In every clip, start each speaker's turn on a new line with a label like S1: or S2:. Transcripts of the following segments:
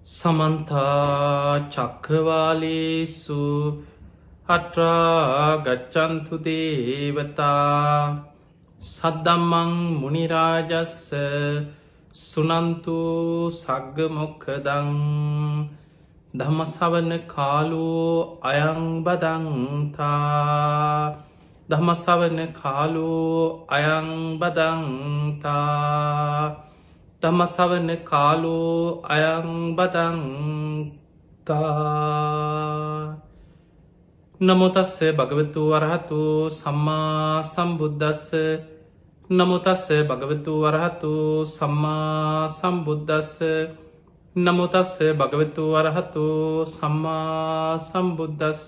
S1: සමන්තා චක්ඛවාලේසු අත්‍රා ගච්ඡන්තු දේවතා සද්දම්මං මුනි රාජස්ස සුනන්තු සග්ග මොක්ඛදං ධම්ම ශ්‍රවණ කාලෝ අයං බදන්තා ධම්ම ශ්‍රවණ කාලෝ අයං බදන්තා ධම්ම ශ්‍රවණ කාලෝ අයං බදන්තා නමෝ තස්ස භගවතු වරහතු සම්මා සම්බුද්දස්ස නමෝ තස්ස භගවතු වරහතු සම්මා සම්බුද්දස්ස නමෝ තස්ස භගවතු වරහතු සම්මා සම්බුද්දස්ස.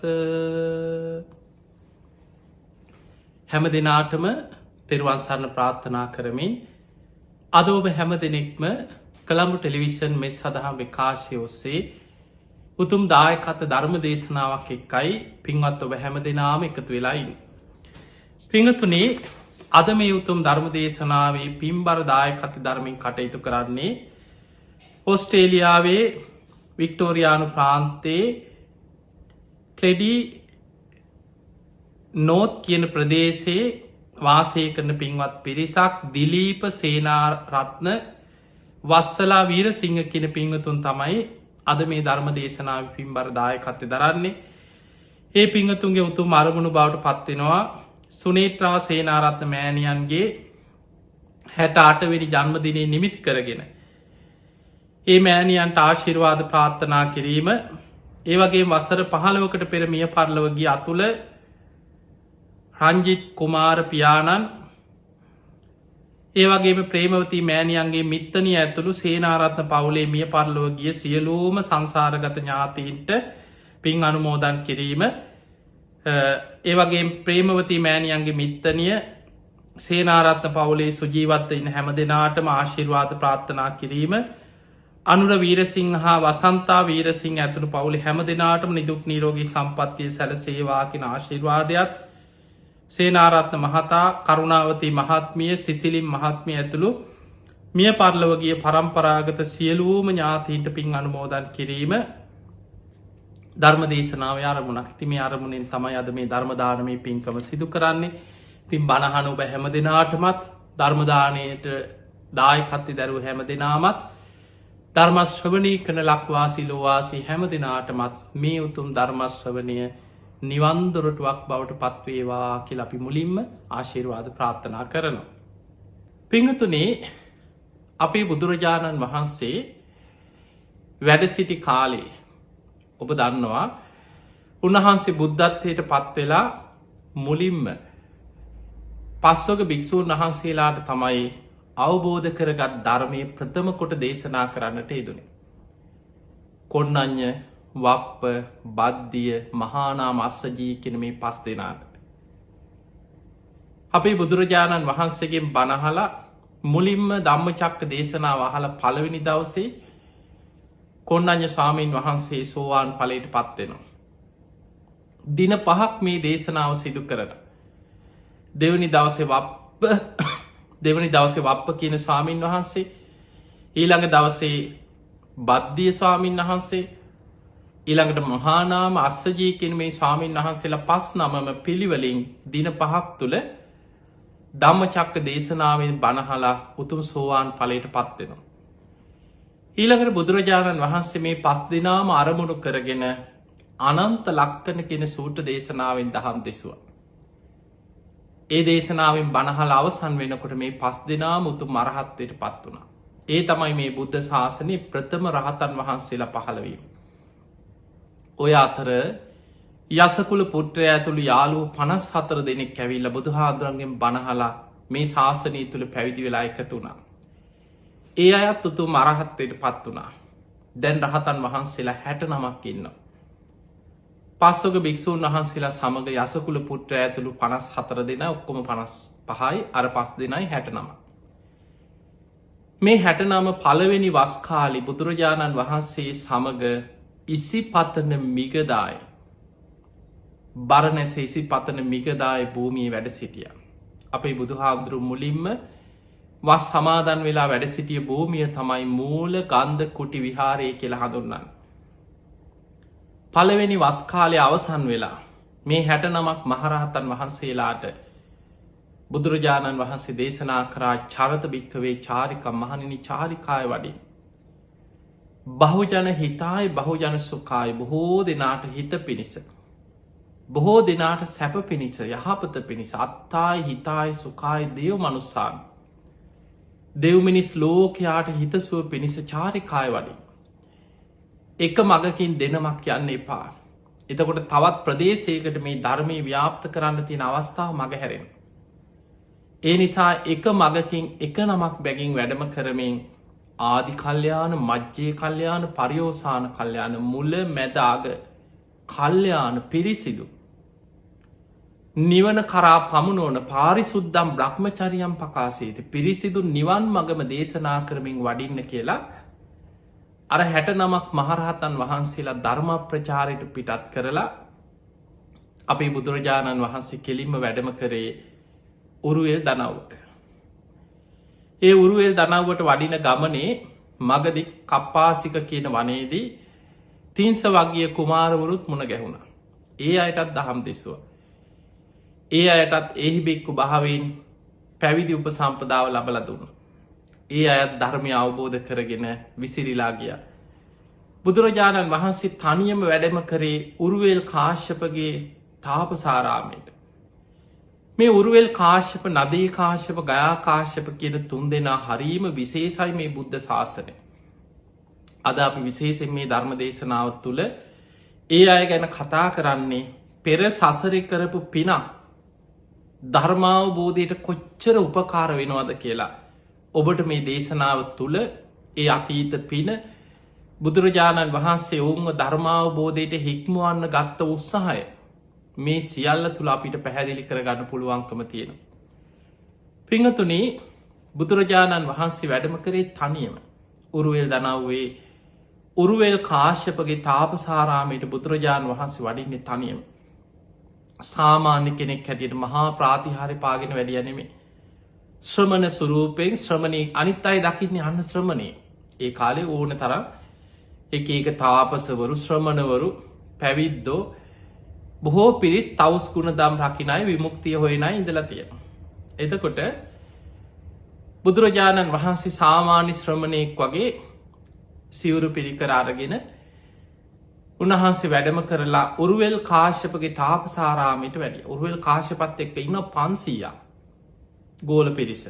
S1: හැම දිනාටම තෙරුවන් සරණ ප්‍රාර්ථනා කරමින් අද ඔබ හැම දෙනෙක්ම කොළඹ ටෙලිවිෂන් මෙස් සඳහා විකාශය ඔස්සේ උතුම් දායකත්ව ධර්ම දේශනාවක් එක්කයි පින්වත් ඔබ හැම දෙනාම එකතු වෙලා ඉන්නේ. පින්වතුනි, අද මේ උතුම් ධර්ම දේශනාවේ පින්බර දායකත්ව ධර්මයෙන් කටයුතු කරන්නේ ඕස්ට්‍රේලියාවේ වික්ටෝරියානු ප්‍රාන්තයේ ක්ලෙඩි නෝත් කියන ප්‍රදේශයේ වාසය කරන පින්වත් පිරිසක් දිලීප සේනාරත්න වස්සලා වීරසිංහ කියන පින්වතුන් තමයි අද මේ ධර්ම දේශනාවේ පින්බර දායකත්වය දරන්නේ. ඒ පින්වතුන්ගේ උතුම් අරමුණු බවට පත්වෙනවා සුනේත්‍රා සේනාරත්න මෑණියන්ගේ 68 වෙනි ජන්මදිනය නිමිති කරගෙන ඒ මෑණියන්ට ආශිර්වාද ප්‍රාර්ථනා කිරීම, ඒ වගේ වසර 15කට පෙර මිය පරලොව ගිය අතුල රංජිත් කුමාර පියාණන්, ඒ වගේම ප්‍රේමවතී මෑණියන්ගේ මිත්තණිය ඇතුළු සේනාරත්න පවුලේ මිය පරලොව ගිය සියලුම සංසාරගත ඥාතීන්ට පින් අනුමෝදන් කිරීම, ඒ වගේ ප්‍රේමවතී මෑණියන්ගේ මිත්තණිය සේනාරත්න පවුලේ සුජීවත්ව ඉන්න හැම දෙනාටම ආශිර්වාද ප්‍රාර්ථනා කිරීම, අනුර වීරසිංහ හා වසන්තා වීරසිංහ ඇතුළු පවුලේ හැම දෙනාටම නිදුක් නිරෝගී සම්පන්නිය සැලසේවා කියන ආශිර්වාදයත්, සේනාරත්න මහතා, කරුණාවතී මහත්මිය, සිසිලින් මහත්මිය ඇතුළු මිය පරලොව ගිය පරම්පරාගත සියලුම ඥාතීන්ට පින් අනුමෝදන් කිරීම ධර්ම දේශනාවේ අරමුණක්. ඉතින් මේ අරමුණෙන් තමයි අද මේ ධර්ම දානමය පින්කම සිදු කරන්නේ. ඉතින් බණ අහන ඔබ හැම දිනාටමත් ධර්ම දාණයට දායකත්වය දරුව හැම දිනාමත් ධර්ම ශ්‍රවණී කරන ලක්වාසී ලෝවාසී හැම දිනාටමත් මේ උතුම් ධර්ම ශ්‍රවණය නිවන් දොරටුවක් බවට පත්වේවා කියලා අපි මුලින්ම ආශිර්වාද ප්‍රාර්ථනා කරනවා. පින්වතුනි, අපේ බුදුරජාණන් වහන්සේ වැඩ සිටි කාලේ ඔබ දන්නවා උන්වහන්සේ බුද්ධත්වයට පත් වෙලා මුලින්ම පස්වග භික්ෂූන් වහන්සේලාට තමයි අවබෝධ කරගත් ධර්මයේ ප්‍රථම කොට දේශනා කරන්නට යෙදුනේ. කොණ්ණඤ්ඤ, වප්ප, බද්දිය, මහානාම, අස්සජී කියන මේ 5 දෙනාට අපේ බුදුරජාණන් වහන්සේගෙන් බණ අහලා මුලින්ම ධම්මචක්ක දේශනාව අහලා පළවෙනි දවසේ කොණ්ණඤ්ඤ ස්වාමීන් වහන්සේ සෝවාන් ඵලයට පත් වෙනවා. දින 5ක් මේ දේශනාව සිදු කරලා දෙවනි දවසේ වප්ප කියන ස්වාමීන් වහන්සේ, ඊළඟ දවසේ බද්දිය ස්වාමීන් වහන්සේ, ඊළඟට මහානාම, අස්සජී කියන මේ ස්වාමීන් වහන්සේලා 5 නමම පිළිවෙලින් දින 5ක් තුළ ධම්මචක්ක දේශනාවෙන් බණ අහලා උතුම් සෝවාන් ඵලයට පත් වෙනවා. ඊළඟට බුදුරජාණන් වහන්සේ මේ 5 දිනාම අරමුණු කරගෙන අනන්ත ලක්කන කියන සූත්‍ර දේශනාවෙන් දහම් දෙසුවා. ඒ දේශනාවෙන් බණ අහලා අවසන් වෙනකොට මේ 5 දිනාම උතුම් අරහත්ත්වයට පත් වුණා. ඒ තමයි මේ බුද්ධ ශාසනයේ ප්‍රථම රහතන් වහන්සේලා පහළ වීම. ඔය අතර යසකුල පුත්‍රයා ඇතුළු යාළුවෝ 54 දෙනෙක් ඇවිල්ලා බුදුහාඳුරන්ගෙන් බණ අහලා මේ ශාසනය තුල පැවිදි වෙලා එකතු වුණා. ඒ අයත් උතුම් අරහත්ත්වයට පත් වුණා. දැන් රහතන් වහන්සේලා 69ක් ඉන්නවා. පස්වග භික්ෂූන් වහන්සේලා සමග යසකුල පුත්‍රයා ඇතුළු 54 දෙනා ඔක්කොම 55යි, අර 5 දෙනයි 69. මේ 69 පළවෙනි වස් කාලේ බුදුරජාණන් වහන්සේ සමග ඉසිපතන මිගදාය, බරණැස ඉසිපතන මිගදාය භූමියේ වැඩ සිටියා. අපේ බුදුහාමුදුරු මුලින්ම වස් සමාදන් වෙලා වැඩ සිටිය භූමිය තමයි මූල ගන්ධ කුටි විහාරය කියලා හඳුන්වන්නේ. පළවෙනි වස් කාලය අවසන් වෙලා මේ 69ක් මහරහතන් වහන්සේලාට බුදුරජාණන් වහන්සේ දේශනා කරා චරත භික්කවේ චාරිකම් මහණෙනි චාරිකාය වඩින්. බහුජන හිතායි බහුජන සුඛායි බොහෝ දෙනාට හිත පිණිස. බොහෝ දෙනාට සැප පිණිස යහපත පිණිස අත්තායි හිතායි සුඛායි දේව මනුස්සාන්. දෙව් මිනිස් ලෝකයාට හිතසුව පිණිස චාරිකාය වඩින්. එක මගකින් දෙනමක් යන්න එපා. එතකොට තවත් ප්‍රදේශයකට මේ ධර්මය ව්‍යාප්ත කරන්න තියෙන අවස්ථාව මග හැරෙන. ඒ නිසා එක මගකින් එක නමක් බැගින් වැඩම කරමින් ආදි කල්්‍යයාන මජ්්‍යය කල්්‍යයාන පරියෝසාන කල්්‍යයාන මුල මැදාග කල්්‍යයාන පිරිසිදු. නිවන කරා පමුණෝන පාරිසුද්දම් බ්‍රහ්මචරියම් පකාසේති පිරිසිදු නිවන් මගම දේශනා කරමින් වඩින්න කියලා අර 69ක් මහරහතන් වහන්සේලා ධර්ම ප්‍රචාරයට පිටත් කරලා අපේ බුදුරජාණන් වහන්සේ කෙලින්ම වැඩම කරේ උරුවෙල් දනව්වට. ඒ උරුවෙල් දනව්වට වඩින ගමනේ මගදි කප්පාසික කියන වනේදී තිංස වගේ කුමාරවරුත් මුණ ගැහුණ. ඒ අයටත් දහම් දෙසුව. ඒ අයටත් එහි බෙක්කු භාවයෙන් පැවිදි උප සම්පදාව ලබල දුන්න. ඒ අයත් ධර්මය අවබෝධ කරගෙන විසිරිලා ගිය. බුදුරජාණන් වහන්සේ තනියම වැඩම කරේ උරුවෙල් කාශ්‍යපගේ තාපසාරාමයට. මේ උරුවෙල් කාශ්‍යප නදී කාශ්‍යප ගයා කාශ්‍යප කියන තුන් දෙනා හරීම විශේෂයි මේ බුද්ධ ශාසනය. අද අපි විශේෂෙන් මේ ධර්ම දේශනාව තුළ ඒ අය ගැන කතා කරන්නේ පෙර සසරි කරපු පිනක් ධර්මාවබෝධයට කොච්චර උපකාර වෙනවද කියලා. ඔබට මේ දේශනාව තුළ ඒ අතීත පින බුදුරජාණන් වහන්සේ ඔවුන්ව ධර්මාවබෝධයට හික්මුවන්න ගත්ත උත්සාහය මේ සියල්ල තුළ අපිට පැහැදිලි කරගන්න පුළුවන්කම තියෙන. පිංහතුනේ බුදුරජාණන් වහන්සේ වැඩම කරේ තනියම උරුවෙල් දනව්වේ උරුවෙල් කාශ්‍යපගේ තාපසාරාමයට බුදුරජාණන් වහන්සේ වඩින්නේ තනියම. සාමාන්‍ය කෙනෙක් හැටියට මහා ප්‍රාතිහාරි පාගෙන වැඩියනෙමේ. ශ්‍රමණ සුරූපයෙන් ශ්‍රමණය අනිත් අයි දකින්නේ අන්න ශ්‍රමණය. ඒ කාලේ ඕන තරම් එක තාපසවරු ශ්‍රමණවරු පැවිද්දෝ බොහෝ පිරිස් තවස්කුණ දම් රකිනයි විමුක්තිය හොයනයි ඉඳලා තියෙන. එතකොට බුදුරජාණන් වහන්සේ සාමාන්‍ය ශ්‍රමණයෙක් වගේ සිවුරු පිරිකර අරගෙන උන්වහන්සේ වැඩම කරලා උරුවෙල් කාශ්‍යපගේ තාපසාරාමයට වැඩිය. උරුවෙල් කාශ්‍යපත් එක්ක ඉන්න 500ක් ගෝල පිරිස.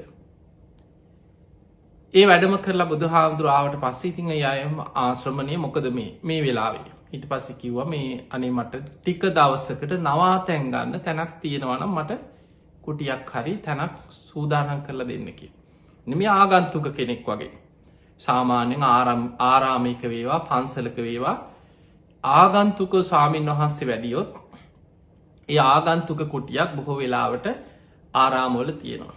S1: ඒ වැඩම කරලා බුදුහාමුදුරුවාවට පස්සේ ඉතින් අයම ආශ්‍රමණය මොකද මේ වෙලාවේ ඊට පස්සේ කිව්වා මේ අනේ මට ටික දවසකට නවාතැන් ගන්න තැනක් තියෙනවනම් මට කුටියක් හරි තැනක් සූදානම් කරලා දෙන්න කියලා. නෙමෙයි ආගන්තුක කෙනෙක් වගේ. සාමාන්‍යයෙන් ආරාමික වේවා පන්සලක වේවා ආගන්තුක ස්වාමීන් වහන්සේ වැඩියොත් ඒ ආගන්තුක කුටියක් බොහෝ වෙලාවට ආරාමවල තියෙනවා.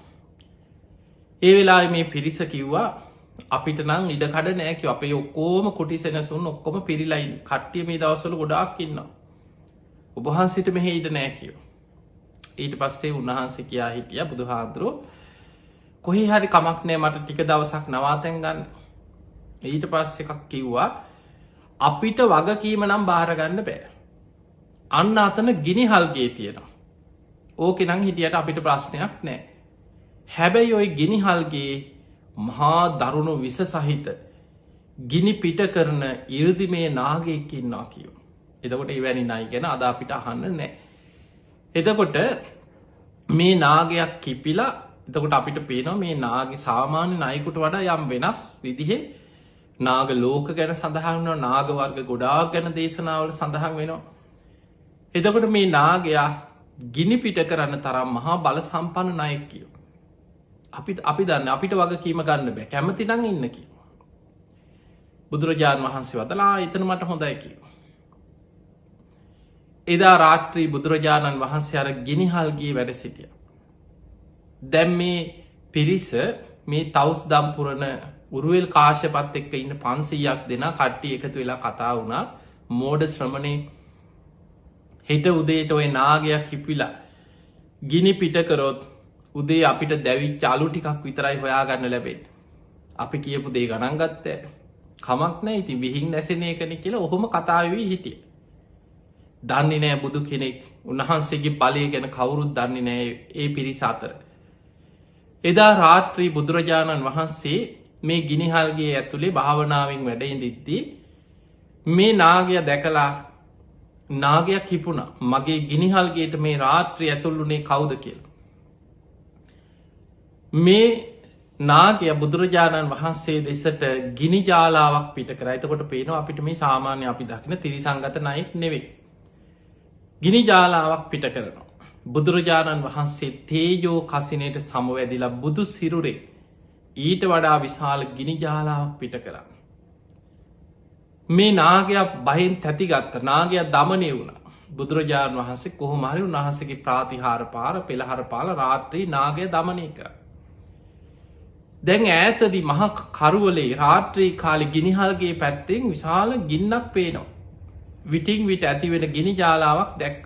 S1: ඒ වෙලාවේ මේ පිරිස කිව්වා අපිට නම් ඉඩකඩ නෑ කිව්වා. අපේ ඔක්කොම කුටි සෙනසුන් ඔක්කොම පිරීලා ඉන්න. කට්ටිය මේ දවස්වල ගොඩාක් ඉන්නවා. ඔබ වහන්සේට මෙහෙ ඉඩ නෑ කිව්වා. ඊට පස්සේ උන්වහන්සේ කියා හිටියා බුදුහාඳුරෝ කොහේ හරි කමක් නෑ මට ටික දවසක් නවාතැන් ගන්න. ඊට පස්සේ එකක් කිව්වා අපිට වගකීම නම් බාර ගන්න බෑ. අන්න අතන ගිනිහල්ගේ තියෙනවා. ඕකේ නම් හිටියට අපිට ප්‍රශ්නයක් නෑ. හැබැයි ඔය ගිනිහල්ගේ මහා දරුණු විස සහිත ගිනි පිට කරන ඉර්දිමේ නාගයෙක් ඉන්නවා කියෝ. එතකොට එවැනි නයි ගැන අද අපිට අහන්න නෑ. එතකොට මේ නාගයක් කිපිලා එතකොට අපිට පේනවා මේ නාග සාමාන්‍ය නයකුට වඩා යම් වෙනස් විදිහේ නාග ලෝක ගැන සඳහන් වෙනවා. නාග වර්ග ගොඩාක් ගැන දේශනාවල සඳහන් වෙනවා. එතකොට මේ නාගයා ගිනි පිට කරන්න තරම් මහා බල සම්පන්න නායෙක් කියෝ. අපි දන්න අපිට වගකීම ගන්න බෑ කැමති නම් ඉන්න කිව්වා. බුදුරජාණන් වහන්සේ වදලා එතන මට හොඳයි කිව්වා. එදා රාත්‍රී බුදුරජාණන් වහන්සේ අර ගිනිහල්ගේ වැඩ සිටියා. දැන් මේ පිරිස මේ තවුස් දම්පුරන උරුවෙල් කාශ්‍යපත් එක්ක ඉන්න 500ක් දෙනා කට්ටිය එකතු වෙලා කතා වුණා. මෝඩ ශ්‍රමණේ හෙට උදේට ওই නාගයක් හිපිලා ගිනි පිට කරොත් උදේ අපිට දැවි චාලු ටිකක් විතරයි හොයාගන්න ලැබෙන්. අපි කියපු දේ ගණන් ගත්ත කමක් නෑ ඉතින් විහින් නැසෙන එකන කියලා ඔහොම කතාවී හිටිය. දන්නේ නෑ බුදු කෙනෙක් උන්වහන්සේගේ බලය ගැන කවුරුත් දන්නේ නෑ ඒ පිරිස අතර. එදා රාත්‍රී බුදුරජාණන් වහන්සේ මේ ගිනිහල්ගේ ඇතුළේ භාවනාවෙන් වැඩයිදිද්දී මේ නාගය දැකලා නාගයක් කිපුණ මගේ ගිනිහල්ගේට මේ රාත්‍රී ඇතුල්ලුනේ කවුද කියල. මේ නාගය බුදුරජාණන් වහන්සේ දෙසට ගිනි ජාලාවක් පිට කර එතකොට පේනවා අපිට මේ සාමාන්‍ය අපි දකින තිරිසංගත නයෙක් නෙවෙයි. ගිනි ජාලාවක් පිට කරනවා. බුදුරජාණන් වහන්සේ තේජෝ කසිනයට සමවැදිලා බුදු සිරුරේ ඊට වඩා විශාල ගිනි ජාලාවක් පිට කරන්න. මේ නාගයක් බහින් තැතිගත්ත නාගයක් දමනය වුණ බුදුරජාණන් වහන්සේ කොහොමහරි උන්වහන්සගේ ප්‍රාතිහාර පාර පෙළහර පාල රාත්‍රී නාගය දමනය කර. දැන් ඈතදි මහ කරුවලේ රාත්‍රී කාලි ගිනිහල්ගේ පැත්තෙන් විශාල ගින්නක් පේනවා. විටිං විට ඇතිවෙන ගිනි ජාලාවක් දැක්ක.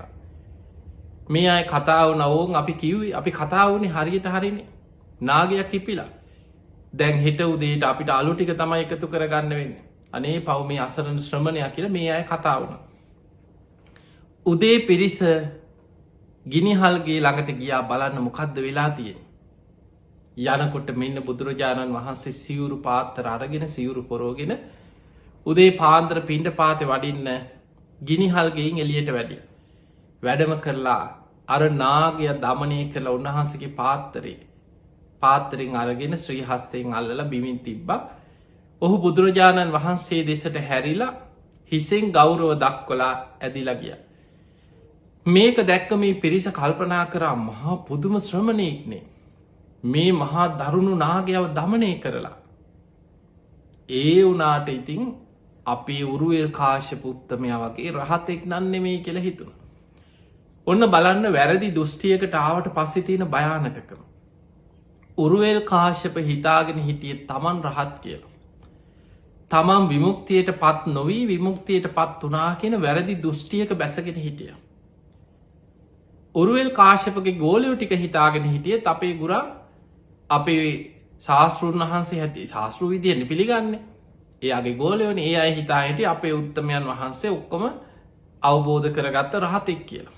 S1: මේ අය කතාව නවෝන් අපි කිව්වේ අපි කතාවනේ හරියට හරිනේ නාගයක් කිපිලා. දැන් හිට උදේට අපිට අලු ටික තමයි එකතු කරගන්න වෙන්න. අනේ පව් මේ අසරණ ශ්‍රමණයක් කියල මේ අය කතාවුණ. උදේ පිරිස ගිනිහල්ගේ ළඟට ගියා බලන්න මොකක්ද වෙලා තියෙන්. යනකොට මෙන්න බුදුරජාණන් වහන්සේ සිවුරු පාත්තර අරගෙන සිවුරු පොරෝගෙන උදේ පාන්දර පින්ඩ පාතය වඩින්න ගිනිහල්ගෙයින් එලියට වැඩිය. වැඩම කරලා අර නාගය දමනය කරලා උන්වහන්සගේ පාත්තරින් අරගෙන ශ්‍රී හස්තයෙන් අල්ලල බිමින් තිබ්බ. ඔහු බුදුරජාණන් වහන්සේ දෙසට හැරිලා හිසෙන් ගෞරව දක්කොලා ඇදිලා ගිය. මේක දැක්ක මේ පිරිස කල්පනා කරා මහා පුදුම ශ්‍රමණයෙක්නේ. මේ මහා දරුණු නාගයාව දමනය කරලා. ඒ වනාට ඉතින් අපේ උරුවල් කාශ්‍යප උත්තමය වගේ රහතෙක් නන්නේ මේ කියල හිතුන. ඔන්න බලන්න වැරදි දෘෂ්ටියකට ආවට පස්සෙ තියෙන භයානකකම. උරුවල් කාශ්‍යප හිතාගෙන හිටිය තමන් රහත් කියලා. තමන් විමුක්තියට පත් නොවී විමුක්තියට පත් වනා කියෙන වැරදි දෘෂ්ටියක බැසගෙන හිටිය. උරුවල් කාශ්‍යපගේ ගෝලයෝ ටික හිතාගෙන හිටිය අපේ ගුරා අපේ ශාස්තෘන් වහන්සේ හැටි ශාස්තෘ විදියන්න පිළිගන්න ඒගේ ගෝලයවන ඒ අය හිතා හිටිය අපේ උත්තමයන් වහන්සේ ඔක්කොම අවබෝධ කරගත්ත රහතෙක් කියලා.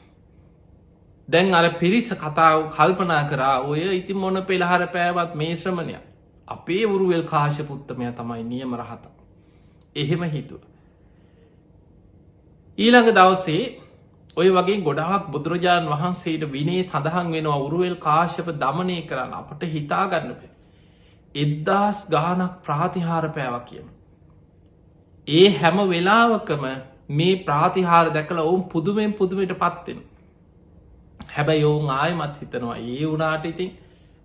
S1: දැන් අර පිරිස කතාව කල්පනා කරා ඔය ඉතින් මොන පෙළහර පෑවත් මේ ශ්‍රමණය අපේ උරුවල් කාශ්‍යප උත්තමය තමයි නියම රහත. එහෙම හිතුව. ඊළඟ දවසේ ඔය වගේ ගොඩාක් බුදුරජාණන් වහන්සේට විනේ සඳහන් වෙනවා උරුවල් කාශ්‍යප දමනය කරන්න අපට හිතාගන්න පේ. එද්දාස් ගානක් ප්‍රාතිහාර පෑව කියන. ඒ හැම වෙලාවකම මේ ප්‍රාතිහාර දැකල ඔවුන් පුදුමෙන් පුදුමට පත්වෙන. හැබැයි ඔවුන් ආයමත් හිතනවා ඒ වනාට ඉතින්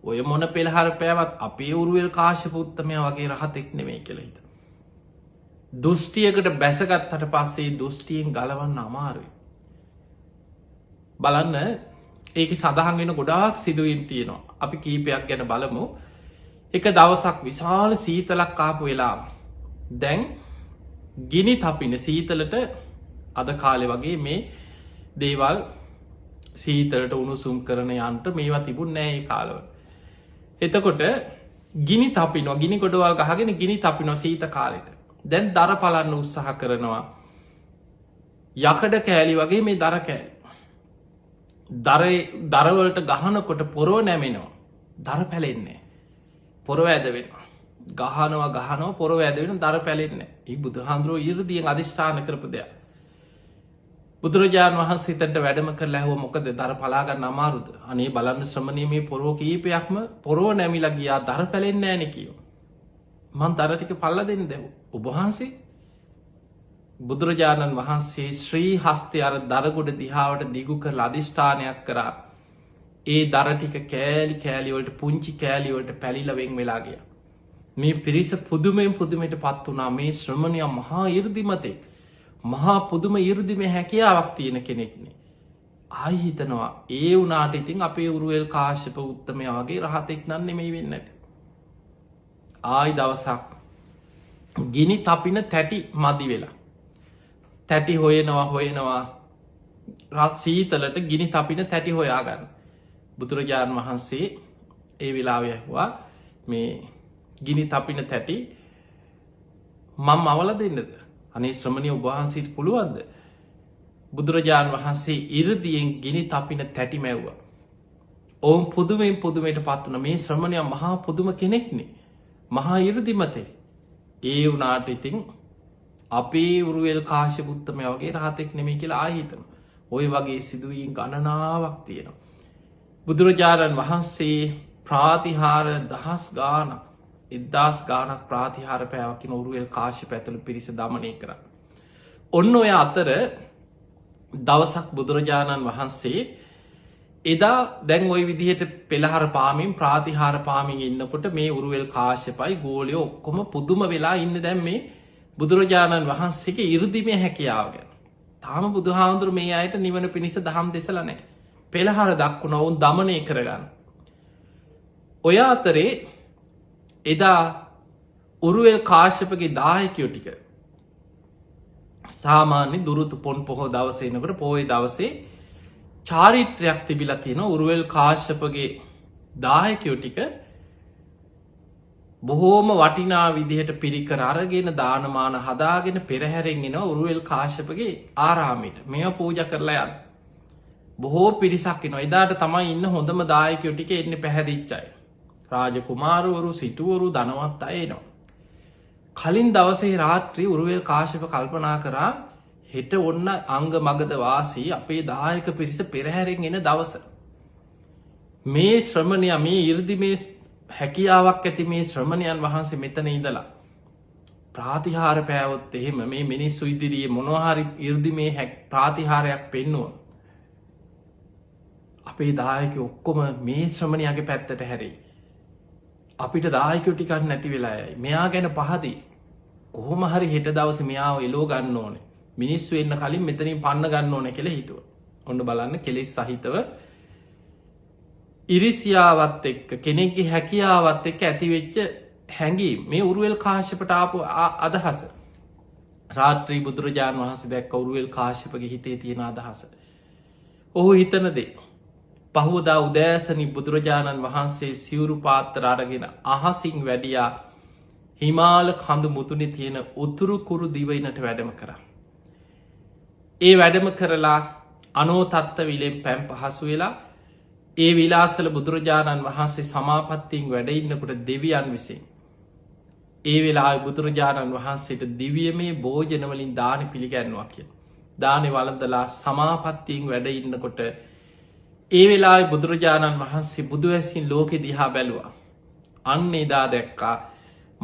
S1: ඔය මොන පෙළහර පෑවත් අපේ උරුවල් කාශ්‍යප උත්තමය වගේ රහතෙක් නෙමේ කෙළහිත. දෘෂ්ටියකට බැසගත්තට පස්සේ දෘෂ්ටියෙන් ගලවන්න අමාරුයි. බලන්න ඒක සඳහන් වෙන ගොඩාක් සිදුවීම් තියෙනවා. අපි කීපයක් ගැන බලමු. එක දවසක් විශාල සීතලක් ආපු වෙලා දැන් ගිනි තපින සීතලට අද කාලෙ වගේ මේ දේවල් සීතලට උණුසුම් කරන යන්ට මේවා තිබුණ නෑ ඒ කාලව. එතකොට ගිනි තපිනවා ගිනි ගොඩවල් ගහගෙන ගිනි තපිනො සීත කාලෙට දැන් දර පලන්න උත්සාහ කරනවා යකඩ කෑලි වගේ මේ දර කෑලි දරවලට ගහනකොට පොරෝ නැමෙනවා දර පැලෙන්නේ පොරව ඇදවෙන ගහනවා පොරව ඇදවෙන දර පැලෙන්න ඒ බුදු හාන්දුරුව ඉරදියෙන් අධිෂ්ඨාන කරපු දෙයක් බුදුරජාණන් වහන්සේතට වැඩම කර ලැහව මොකද දර පලාගන්න අමාරුද අනේ බලන්න ශ්‍රමණීමේ පොරෝ කීපයක්ම පොරෝ නැමිලා ගියා දර පැලෙන්න ෑන කියෝ මන් දරටික පල්ල දෙන්න දැව ඔබහන්සේ බුදුරජාණන් වහන්සේ ශ්‍රී හස්තය අර දරගොඩ දිහාවට දිගු කර අධිෂ්ඨානයක් කරා ඒ දරටික කෑලි කෑලිවලට පුංචි කෑලිවලට පැලිලවෙෙන් වෙලාගිය. මේ පිරිස පුදුමෙන් පුදුමට පත් වනා මේ ශ්‍රමණය මහා ඉර්දිමතෙක් මහා පුදුම ඉර්දිම හැකියාවක් තියෙන කෙනෙක්නේ. ආහිතනවා ඒ වනාට ඉතින් අපේ උරුවල් කාශ්‍යප උත්තමය වගේ රහතෙක් නන්නේ මේ වෙන්න ඇති. ආයි දවසක් ගිනි තපින තැටි මදි වෙලා. තැටි හොයනවා රත් සීතලට ගිනි තපින තැටි හොයාගන්න. බුදුරජාණන් වහන්සේ ඒ වෙලාව ඇහුවා මේ ගිනි තපින තැටි මම අවල දෙන්නද අනේ ශ්‍රමණය ඔබවහන්සේට පුළුවන්ද බුදුරජාණන් වහන්සේ ඉරදියෙන් ගිනි තපින තැටි මැව්වා ඔවුන් පුදුමයෙන් පුදුමයට පත් වුණ මේ ශ්‍රමණය මහා පුදුම කෙනෙක්නේ මහා ඉරදිමතේ ඒ වුණාට ඉතින් අපේ උරුවෙල් කාශ්‍යපුත්තමය වගේ රහතෙක් නෙමෙයි කියලා ආහිතන ඔය වගේ සිදුවීම් ගණනාවක් තියෙනවා බුදුරජාණන් වහන්සේ ප්‍රාතිහාර දහස් ගානක් 1000 ගානක් ප්‍රාතිහාර පෑවකින උරුවෙල් කාශ්‍යප ඇතුළු පිරිස දමනය කරා. ඔන්න ඔය අතර දවසක් බුදුරජාණන් වහන්සේ එදා දැන් ওই විදිහට පෙළහර පාමින් ප්‍රාතිහාර පාමින් ඉන්නකොට මේ උරුවෙල් කාශ්‍යපයි ගෝලයෝ ඔක්කොම පුදුම වෙලා ඉන්න දැන් මේ බුදුරජාණන් වහන්සේගේ 이르දිමේ හැකියාව ගැන. තාම බුදුහාමුදුරු මේ අයට නිවන පිණිස දහම් දෙසලා නැහැ. පෙළහර දක්වන වුන් දමනය කරගන්න. ඔය අතරේ එදා උරුවෙල් කාශ්‍යපගේ දායකයෝ ටික සාමාන්‍ය දුරුතු පොන් පොහෝ දවසේ එනකොට පොහොය දවසේ චාරිත්‍රයක් තිබිලා තියෙන උරුවෙල් කාශ්‍යපගේ දායකයෝ ටික බොහෝම වටිනා විදිහට පිරිකර අරගෙන දානමාන හදාගෙන පෙරහැරෙන් එනවා උරුවෙල් කාශ්‍යපගේ ආරාමයට මේවා පූජා කරලා යන්න. බොහෝ පිරිසක් එනවා. එදාට තමයි ඉන්න හොඳම දායකයෝ ටික එන්නේ පැහැදිච්ච අය. රාජකුමාරවරු සිටුවරු ධනවත් අය එනවා. කලින් දවසේ රාත්‍රී උරුවෙල් කාශ්‍යප කල්පනා කරා හෙට ඔන්න අංග මගද වාසී අපේ දායක පිරිස පෙරහැරෙන් එන දවස. මේ ශ්‍රමණයා මේ 이르දිමේ හැකියාවක් ඇති මේ ශ්‍රමණයන් වහන්සේ මෙතන ඉඳලා ප්‍රාතිහාර පෑවොත් එහෙම මේ මිනිස්සු ඉදිරියේ මොනවා හරි 이르දිමේ ප්‍රාතිහාරයක් පෙන්නුවා. අපේ දායකයෝ ඔක්කොම මේ ශ්‍රමණයාගේ පැත්තට හැරෙයි. අපිට දායකයෝ ටිකක් නැති වෙලා යයි. මෙයා ගැන පහදී. කොහොම හරි හෙට දවසේ මෙයාව එලෝ ගන්න ඕනේ. මිනිස්සු එන්න කලින් මෙතනින් පන්න ගන්න ඕනේ කියලා හිතුවා. ඔන්න බලන්න කෙලෙස් සහිතව ඉරිසියාවත් එක්ක කෙනෙක්ගේ හැකියාවත් එක්ක ඇතිවෙච්ච හැඟීම් මේ උරුවෙල් කාශ්‍යපට ආපු අදහස. රාත්‍රී බුදුරජාණන් වහන්සේ දැක්ක උරුවෙල් කාශ්‍යපගේ හිතේ තියෙන අදහස. ඔහු හිතන දේ පහුවදා උදෑසනි බුදුරජාණන් වහන්සේ සිවුරු පාත්තර අරගෙන අහසින් වැඩියා හිමාල කඳු මුතුනි තියෙන උතුරු කුරු දිවයිනට වැඩම කරා. ඒ වැඩම කරලා අනෝතත්ත විලෙන් පැම් පහසු වෙලා ඒ විලාසල බුදුරජාණන් වහන්සේ සමාපත්තියෙන් වැඩඉන්නකොට දෙවියන් විසින් ඒ වෙලා බුදුරජාණන් වහන්සේට දිවියමේ භෝජනවලින් දාන පිළිගැන්වා කිය. දානෙ වලඳලා සමාපත්තියෙන් වැඩඉන්නකොට ඒ වෙලා බුදුරජාණන් වහන්සේ බුදුවැසින් ලෝකෙ දිහා බැලවා. අන්න එදා දැක්කා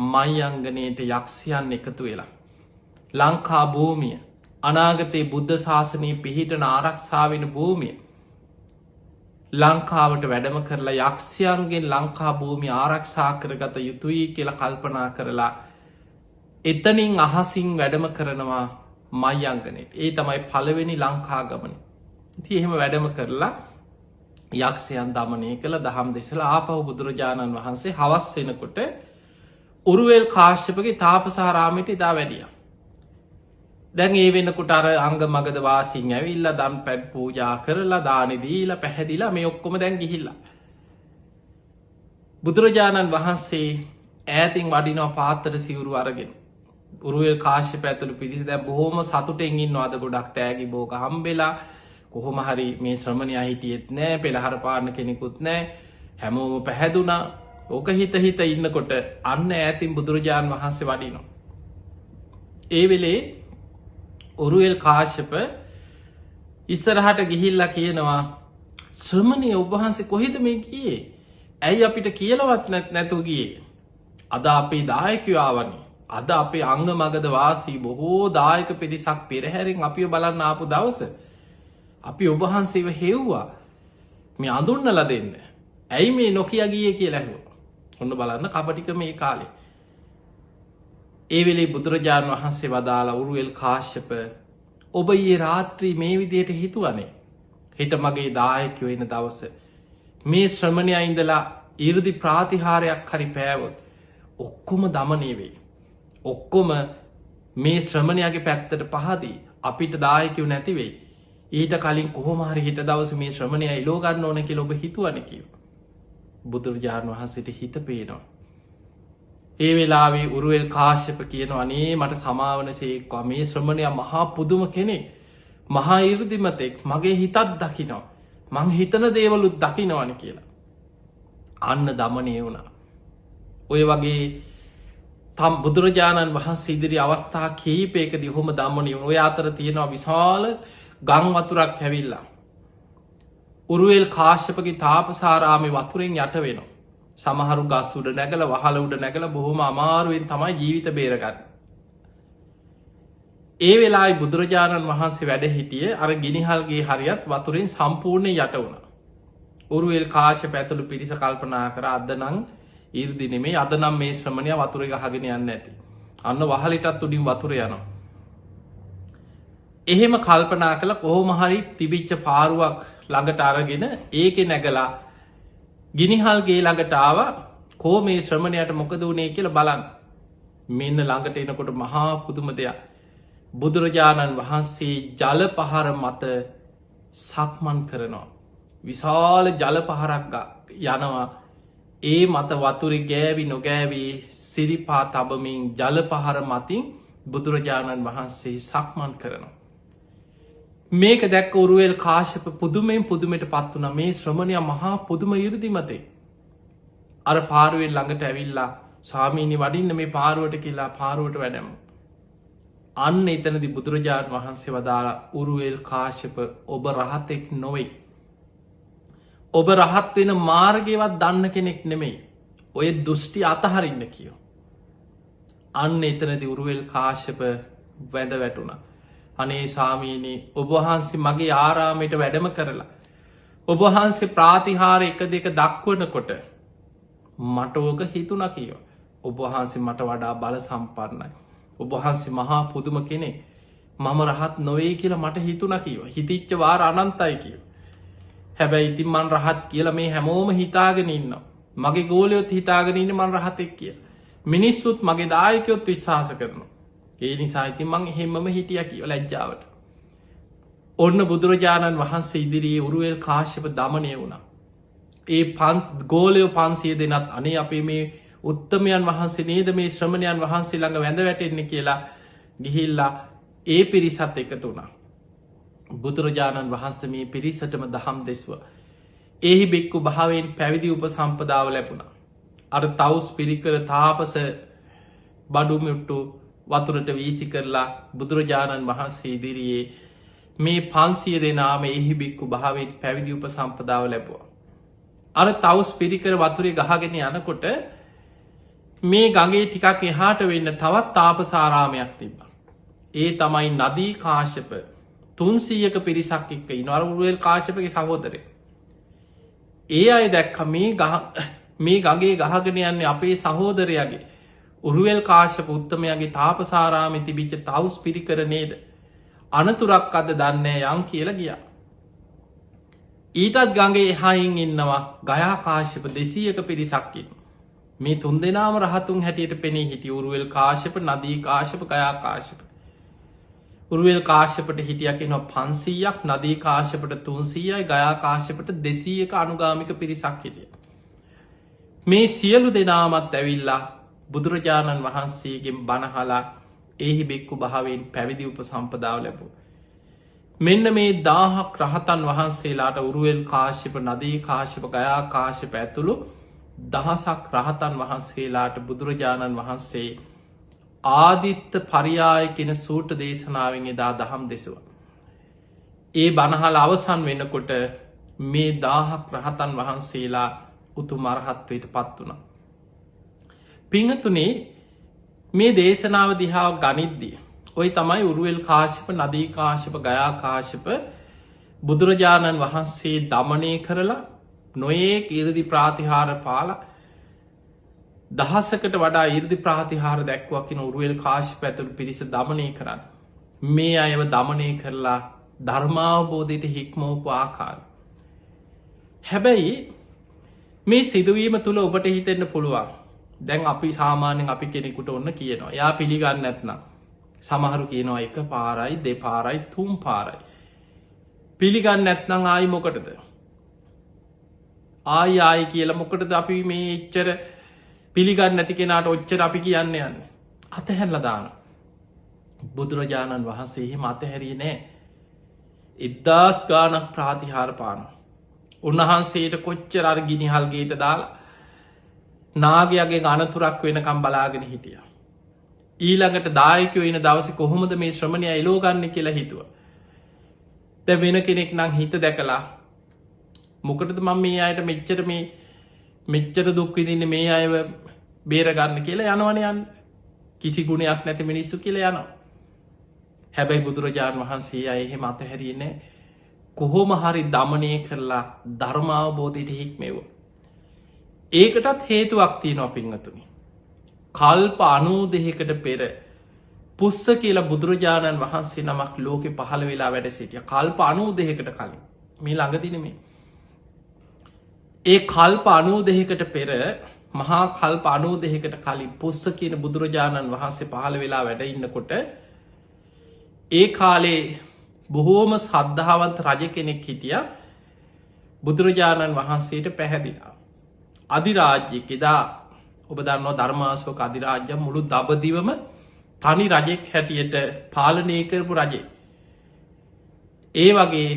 S1: මයිංගනයට යක්ෂයන් එකතු වෙලා. ලංකා භූමිය අනාගතයේ බුද්ධ ශාසනයේ පිහිටන ආරක්ෂාවෙන භූමිය ලංකාවට වැඩම කරලා යක්ෂයන්ගෙන් ලංකා භූමි ආරක්ෂා කරගත යුතුයි කියලා කල්පනා කරලා එතනින් අහසින් වැඩම කරනවා මයිංගනයට. ඒ තමයි පළවෙනි ලංකා ගමන. ඉතින් එහෙම වැඩම කරලා යක්ෂයන් දමනය කළ දහම් දෙසලා ආපහු බුදුරජාණන් වහන්සේ හවස් වෙනකොට උරුවෙල් කාශ්‍යපගේ තාපසාරාමයට ඉදා වැඩියා. දැන් ඒ වෙනකොට අර අංග මගද වාසින් ඇවිල්ලා දම් පැඩ් පූජා කරලා දානෙ දීලා පැහැදිලා මේ ඔක්කොම දැන් ගිහිල්ලා. බුදුරජාණන් වහන්සේ ඈතින් වඩිනවා පාත්තර සිවුරු අරගෙන. උරුවෙල් කාශ්‍යප ඇතුළු පිරිස දැන් බොහොම සතුටෙන් ඉන්නවාද ගොඩක් තෑගි බෝක හම්බෙලා කොහොම හරි මේ ශ්‍රමණයා හිටියෙත් නෑ පෙළහර පාන්න කෙනෙකුත් නෑ හැමෝම පැහැදුනා. ඕක හිත හිත ඉන්නකොට අන්න ඈතින් බුදුරජාණන් වහන්සේ වඩිනවා. ඒ වෙලේ උරුවෙල් කාශ්‍යප ඉස්සරහට ගිහිල්ලා කියනවා ශ්‍රමණය ඔබවහන්සේ කොහෙද මේ ගියේ? ඇයි අපිට කියලවත් නැතුව ගියේ? අද අපේ දායකයෝ ආවනේ. අද අපේ අංග මගද වාසී බොහෝ දායක පිරිසක් පෙරහැරෙන් අපිව බලන්න ආපු දවස. අපි ඔබවහන්සේව හෙව්වා මේ අඳුන්නලා දෙන්න. ඇයි මේ නොකිය ගියේ කියලා ඇහුවා. ඔන්න බලන්න කපටික මේ කාලේ. ඒ වෙලේ බුදුරජාණන් වහන්සේ වදාලා උරුවෙල් කාශ්‍යප ඔබ ඊයේ රාත්‍රී මේ විදියට හිතුවනේ. හෙට මගේ දායකයෝ එන දවස. මේ ශ්‍රමණයා ඉඳලා 이르දි ප්‍රාතිහාරයක් හරි පෑවොත් ඔක්කොම දමනය වෙයි. ඔක්කොම මේ ශ්‍රමණයාගේ පැත්තට පහදී අපිට දායකයෝ නැති වෙයි. ඊට කලින් කොහොම හරි හෙට දවස මේ ශ්‍රමණයා එලෝ ගන්න ඕන කියලා ඔබ හිතුවනේ කිව්වා. බුදුරජාණන් වහන්සේට හිත පේනවා. ඒ වෙලාවේ උරුවෙල් කාශ්‍යප කියන අනේ මට සමාවන සේක්වා මේ ශ්‍රමණය මහා පුදුම කෙනෙක් මහා ඉර්දිමතෙක් මගේ හිතත් දකිනවා මං හිතන දේවලුත් දකිනවන කියලා. අන්න දමනය වුණා. ඔය වගේ තම් බුදුරජාණන් වහන්සේ ඉදිරි අවස්ථා කීපයකදී හොම දම්මනය වුණ ඔය අතර තියෙනවා විශාල ගං වතුරක් හැවිල්ලා. උරුවෙල් කාශ්‍යපගේ තාපසාරාමි වතුරෙන් යට වෙනවා. සමහරු ගස් උඩ නැගල වහල උඩ නැගල බොහොම අමාරුවෙන් තමයි ජීවිත බේරගන්න. ඒ වෙලා බුදුරජාණන් වහන්සේ වැඩ හිටිය අර ගිනිහල්ගේ හරියත් වතුරෙන් සම්පූර්ණය යට වුණ. උරුවෙල් කාශ්‍යප ඇතුළු පිරිස කල්පනා කර අදනං ඉර්දිනෙමේ අදනම් මේ ශ්‍රමණය වතුර ගහගෙන යන්න ඇති. අන්න වහලිටත් උඩින් වතුර යනවා. එහෙම කල්පනා කළ කොහොමහරි තිබිච්ච පාරුවක් ළඟට අරගෙන ඒක නැගලා ගිනිහල්ගේ ළඟටාව කෝ මේ ශ්‍රමණයට මොකද වනේ කියල බලන් මෙන්න ළඟට එනකොට මහා පුදුම දෙයක්. බුදුරජාණන් වහන්සේ ජල පහර මත සක්මන් කරනවා. විශාල ජල පහරක් යනවා. ඒ මත වතුරි ගෑවි නොගෑවී සිරිපා තබමින් ජල පහර මතින් බුදුරජාණන් වහන්සේ සක්මන් කරනවා. මේක දැක්ක උරුවෙල් කාශ්‍යප පුදුමෙන් පුදුමට පත් වන මේ ශ්‍රමණය මහා පුදුම ඉරදිමතේ. අර පාරුවෙන් ළඟට ඇවිල්ලා ස්වාමීනි වඩින්න මේ පාරුවට කියලා පාරුවට වැඩම. අන්න එතනදි බුදුරජාණන් වහන්සේ වදාලා උරුවෙල් කාශ්‍යප ඔබ රහතෙක් නොවෙයි. ඔබ රහත් වෙන මාර්ගයවත් දන්න කෙනෙක් නෙමෙයි. ඔය දුෘෂ්ටි අතහරින්න කියෝ. අන්න එතනදි උරුවෙල් කාශ්‍යප වැඳ වැටුණ. අනේ සාමීනී ඔබහන්සේ මගේ ආරාමයට වැඩම කරලා. ඔබහන්සේ ප්‍රාතිහාර එක දෙක දක්වනකොට මටෝක හිතුන කියෝ. ඔබහන්සේ මට වඩා බල සම්පන්නයි. ඔබහන්සේ මහා පුදුම කෙනෙක් මම රහත් නොවේ කියලා මට හිතුන කියව හිතිච්ච වාර අනන්තයි කියව. හැබැයි ඉතින් මන් රහත් කියලා මේ හැමෝම හිතාගෙන ඉන්න. මගේ ගෝලයොත් හිතාගෙන ඉන්න මන් රහතෙක් කිය. මිනිස්සුත් මගේ දායකයොත් විශ්වාස කරනවා. ඒ නිසා ඉතින් මං එහෙමම හිටිය කියව ලැජ්ජාවට. ඔන්න බුදුරජාණන් වහන්සේ ඉදිරියේ උරුවෙල් කාශ්‍යප දමනය වුණා. ඒ ගෝලයෝ 500 දෙනත් අනේ අපේ මේ උත්තමයන් වහන්සේ නේද මේ ශ්‍රමණයන් වහන්සේ ළඟ වැඳ වැටෙන්නේ කියලා ගිහිල්ලා ඒ පිරිසත් එකතු වුණා. බුදුරජාණන් වහන්සේ මේ පිරිසටම දහම් දෙස්ව. එහි බික්කු භාවයෙන් පැවිදි උප සම්පදාව ලැබුණ. අර තවස් පිරිකර තාපස බඩුමිට්ටු වතුරට වීසි කරලා බුදුරජාණන් වහන්සේ ඉදිරියේ මේ 500 දෙනාම එහි බික්කු භාවයෙන් පැවිදි උප සම්පදාව ලැබවා. අර තවස් පිරිකර වතුරේ ගහගෙන යනකොට මේ ගගේ ටිකක් එහාට වෙන්න තවත් තාපසාරාමයක් තිබ. ඒ තමයි නදී කාශ්‍යප 300ක පිරිසක් එක්ක ඉනවර උරුවෙල් කාශ්‍යපගේ සහෝදරය. ඒ අය දැක්ක මේ ගගේ ගහගෙන යන්නේ අපේ සහෝදරයාගේ උරුවෙල් කාශ්‍යප උත්තමයාගේ තාපසාරාමෙ තිබිච්ච තවස් පිරිකර නේද. අනතුරක් අද දන්නේ යං කියල ගියා. ඊටත් ගගේ එහායින් ඉන්නවා ගයා කාශ්‍යප 200ක පිරිසක්කින්. මේ 3 දෙනාම රහතුන් හැටියට පෙනී හිටිය උරුවෙල් කාශ්‍යප නදී කාශ්‍යප ගයා කාශ්‍යප. උරුවෙල් කාශ්‍යපට හිටියකෙන 500ක් නදී කාශ්‍යපට 300යි ගයා කාශ්‍යපට 200ක අනුගාමික පිරිසක් හිටිය. මේ සියලු දෙනාමත් ඇවිල්ලා බුදුරජාණන් වහන්සේගෙන් බණහලා එහි බෙක්කු භාවයෙන් පැවිදි උප සම්පදාව ලැබූ. මෙන්න මේ 1000ක් රහතන් වහන්සේලාට උරුවෙල් කාශ්‍යප නදී කාශ්‍යප ගයා කාශ්‍යප ඇතුළු දහසක් රහතන් වහන්සේලාට බුදුරජාණන් වහන්සේ ආදිත්ත පරියාය කෙන සූට දේශනාවෙන් එදා දහම් දෙසව. ඒ බණහල අවසන් වෙනකොට මේ 1000ක් රහතන් වහන්සේලා උතු මරහත්වයට පත් වුණ. පිංහතුනේ මේ දේශනාව දිහාව ගනිද්දිය. ඔය තමයි උරුවෙල් කාශ්‍යප නදී කාශ්‍යප ගයා කාශ්‍යප බුදුරජාණන් වහන්සේ දමනය කරලා නොඒක් ඉරදි ප්‍රාතිහාර පාල දහසකට වඩා ඉර්දි ප්‍රාතිහාර දැක්වකින උරුවෙල් කාශ්‍යප ඇතුළ පිරිස දමනය කරන්න. මේ අයව දමනය කරලා ධර්මාවබෝධයට හික්මෝපු ආකාර. හැබැයි මේ සිදුවීම තුළ ඔබට හිතෙන්න්න පුළුවන්. දැන් අපි සාමාන්‍යෙන් අපි කෙනෙකුට ඔන්න කියනවා යා පිළිගන්න ඇත්නම්. සමහරු කියනවා එක පාරයි දෙපාරයි 3 පාරයි. පිළිගන්න ඇත්නම් ආයි මොකටද. ආය කියලා මොකටද අපි මේ එච්චර පිළිගන්න නැති කෙනාට ඔච්චර අපි කියන්න යන්න අතහැරලා දාන බුදුරජාණන් වහන්සේ එහෙම අතහැරියේ නෑ 1000 ගානක් ප්‍රාතිහාර පානවා උන්වහන්සේට කොච්චර අර ගිනිහල්ගේට දාලා නාගයාගේ අනතුරක් වෙනකම් බලාගෙන හිටියා ඊළඟට දායකයෝ වෙන දවසේ කොහොමද මේ ශ්‍රමණයා එලෝ ගන්න කියලා හිතුවා දැන් වෙන කෙනෙක් නම් හිත දැකලා මොකටද මම මේ අයට මෙච්චර දුක් විඳින්නේ මේ අයව බේර ගන්න කියලා යනවනේ යන්නේ කිසි ගුණයක් නැති මිනිස්සු කියලා යනවා හැබැයි බුදුරජාණන් වහන්සේ අය එහෙම අතහැරියේ නැහැ කොහොම හරි দমনය කරලා ධර්ම අවබෝධයට හික්මෙවුවා ඒකටත් හේතුවක් තියෙනවා පින්වතුනි කල්ප 92කට පෙර පුස්ස කියලා බුදුරජාණන් වහන්සේ නමක් ලෝකෙ පහළ වෙලා වැඩ සිටියා කල්ප 92කට කලින් මේ ළඟදී නෙමෙයි ඒ කල්ප 92කට පෙර මහා කල්ප 92කට කලින් පුස්ස කියන බුදුරජාණන් වහන්සේ පහළ වෙලා වැඩ ඉන්නකොට ඒ කාලේ බොහෝම ශ්‍රද්ධාවන්ත රජ කෙනෙක් හිටියා බුදුරජාණන් වහන්සේට පැහැදිලා අධිරාජ්‍යයක් එදා ඔබ දන්නවා ධර්මාශෝක අධිරාජ්‍ය මුළු දඹදිවම තනි රජෙක් හැටියට පාලනය කරපු රජෙක් ඒ වගේ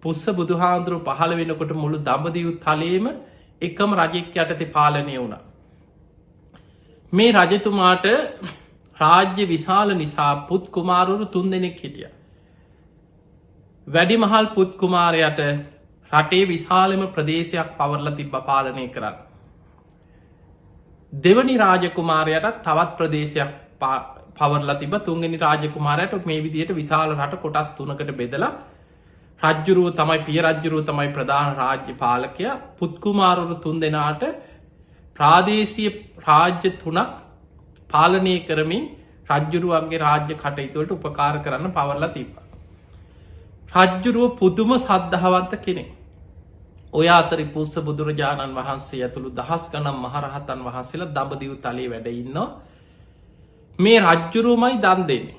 S1: පුස්ස බුදුහාඳුරු පහළ වෙනකොට මුළු දඹදිව් තලයේම එකම රජෙක් යටතේ පාලනය වුණා මේ රජතුමාට රාජ්‍ය විශාල නිසා පුත් කුමාරවරු 3 දෙනෙක් හිටියා වැඩිමහල් පුත් කුමාරයාට රටේ විශාලම ප්‍රදේශයක් පවර්ලා තිබ්බ පාලනය කරන්න දෙවනි රාජකුමාරයාට තවත් ප්‍රදේශයක් පවර්ලා තිබ්බ තුන්වෙනි රාජකුමාරයාට මේ විදිහට විශාල රට කොටස් 3කට බෙදලා රජ්ජුරුව තමයි පිය රජ්ජුරුව තමයි ප්‍රධාන රාජ්‍ය පාලකයා පුත් කුමාරවරු 3 දෙනාට ප්‍රාදේශීය රාජ්‍ය 3ක් පාලනය කරමින් රජ්ජුරුවන්ගේ රාජ්‍ය කටයුතු වලට උපකාර කරන්න පවර්ලා තිබ්බා රජ්ජුරුව පුදුම සද්ධාවන්ත කෙනෙක් ඔය අතරේ පුස්ස බුදුරජාණන් වහන්සේ ඇතුළු දහස් ගණන් මහරහතන් වහන්සේලා දඹදිව් තලයේ වැඩ ඉන්නවා මේ රජ්ජුරුවමයි දන් දෙන්නේ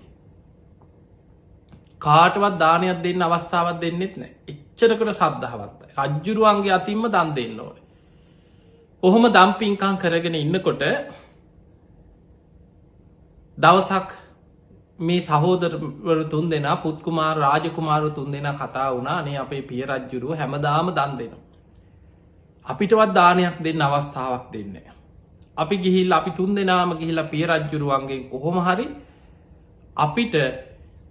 S1: කාටවත් දානයක් දෙන්න අවස්ථාවක් දෙන්නෙත් නැහැ එච්චරකට සද්ධාවන්තයි රජ්ජුරුවන්ගේ අතින්ම දන් දෙන්න ඕනේ කොහොම දම් පින්කම් කරගෙන ඉන්නකොට දවසක් මේ සහෝදරවරු 3 දෙනා පුත් කුමාර රාජකුමාරවරු 3 දෙනා කතා වුණා අනේ අපේ පිය රජුරුව හැමදාම දන් දෙනවා අපිටවත් දානයක් දෙන්න අවස්ථාවක් දෙන්නේ නැහැ අපි ගිහිල්ලා අපි 3 දෙනාම ගිහිල්ලා පිය රජුරුවන්ගෙන් කොහොම හරි අපිට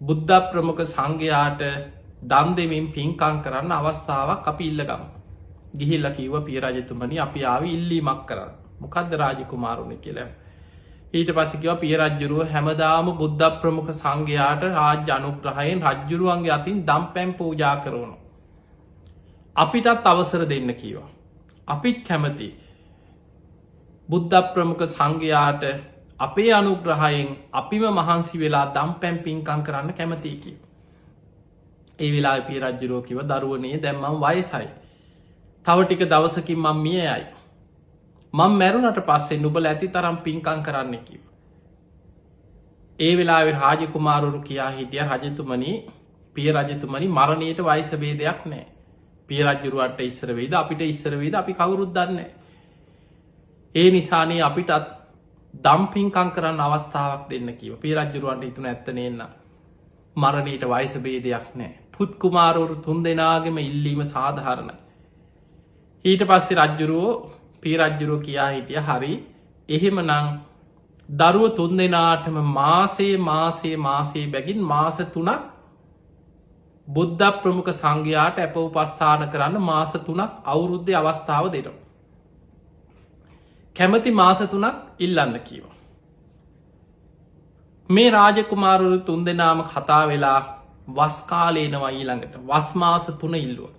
S1: බුද්ධ ප්‍රමුඛ සංඝයාට දන් දෙමින් පින්කම් කරන්න අවස්ථාවක් අපි ඉල්ලගමු ගිහිල්ලා කිව්වා පිය රජතුමනි අපි ආවි ඉල්ලීමක් කරන්න මොකද්ද රාජකුමාරුනි කියලා ඊට පස්සේ කිව්වා පිය රජුරුව හැමදාම බුද්ධ ප්‍රමුඛ සංඝයාට රාජ්‍ය අනුග්‍රහයෙන් රජුරුවන්ගේ අතින් දම්පැන් පූජා කරනවා. අපිටත් අවසර දෙන්න කිව්වා. අපිත් කැමති බුද්ධ ප්‍රමුඛ සංඝයාට අපේ අනුග්‍රහයෙන් අපිම මහන්සි වෙලා දම්පැන් පින්කම් කරන්න කැමතියි කිව්වා. ඒ වෙලාවේ පිය රජුරුව කිව්වා දරුවනේ දැන් මම වයසයි. තව ටික දවසකින් මම මිය යයි. මම මැරුණට පස්සේ නුඹලා ඇති තරම් පින්කම් කරන්න කිව්වා. ඒ වෙලාවේ රාජකුමාරවරු කියා හිටියා රජතුමනි පිය රජතුමනි මරණයට වයස ભેදයක් නැහැ. පිය රජුරුවන්ට ඉස්සර වෙයිද අපිට ඉස්සර වෙයිද අපි කවුරුත් දන්නේ නැහැ. ඒ නිසානේ අපිටත් දම් පින්කම් කරන්න අවස්ථාවක් දෙන්න කිව්වා. පිය රජුරුවන්ට හිතුණ ඇත්ත නේන්න. මරණයට වයස ભેදයක් නැහැ. පුත් කුමාරවරු 3 දෙනාගේම ඉල්ලීම සාධාරණයි. ඊට පස්සේ රජුරුවෝ පිය රජ්ජුරුව කියා හිටිය හරි එහෙමනම් දරුව 3 දෙනාටම මාසේ බැගින් මාස 3ක් බුද්ධ ප්‍රමුඛ සංඝයාට අප උපස්ථාන කරන්න මාස 3ක් අවුරුද්දේ අවස්ථාව දෙනවා. කැමති මාස 3ක් ඉල්ලන්න කිව්වා. මේ රාජකුමාරවරු 3 දෙනාම කතා වෙලා වස් කාලේ එනවා ඊළඟට වස් මාස 3 ඉල්ලුවා.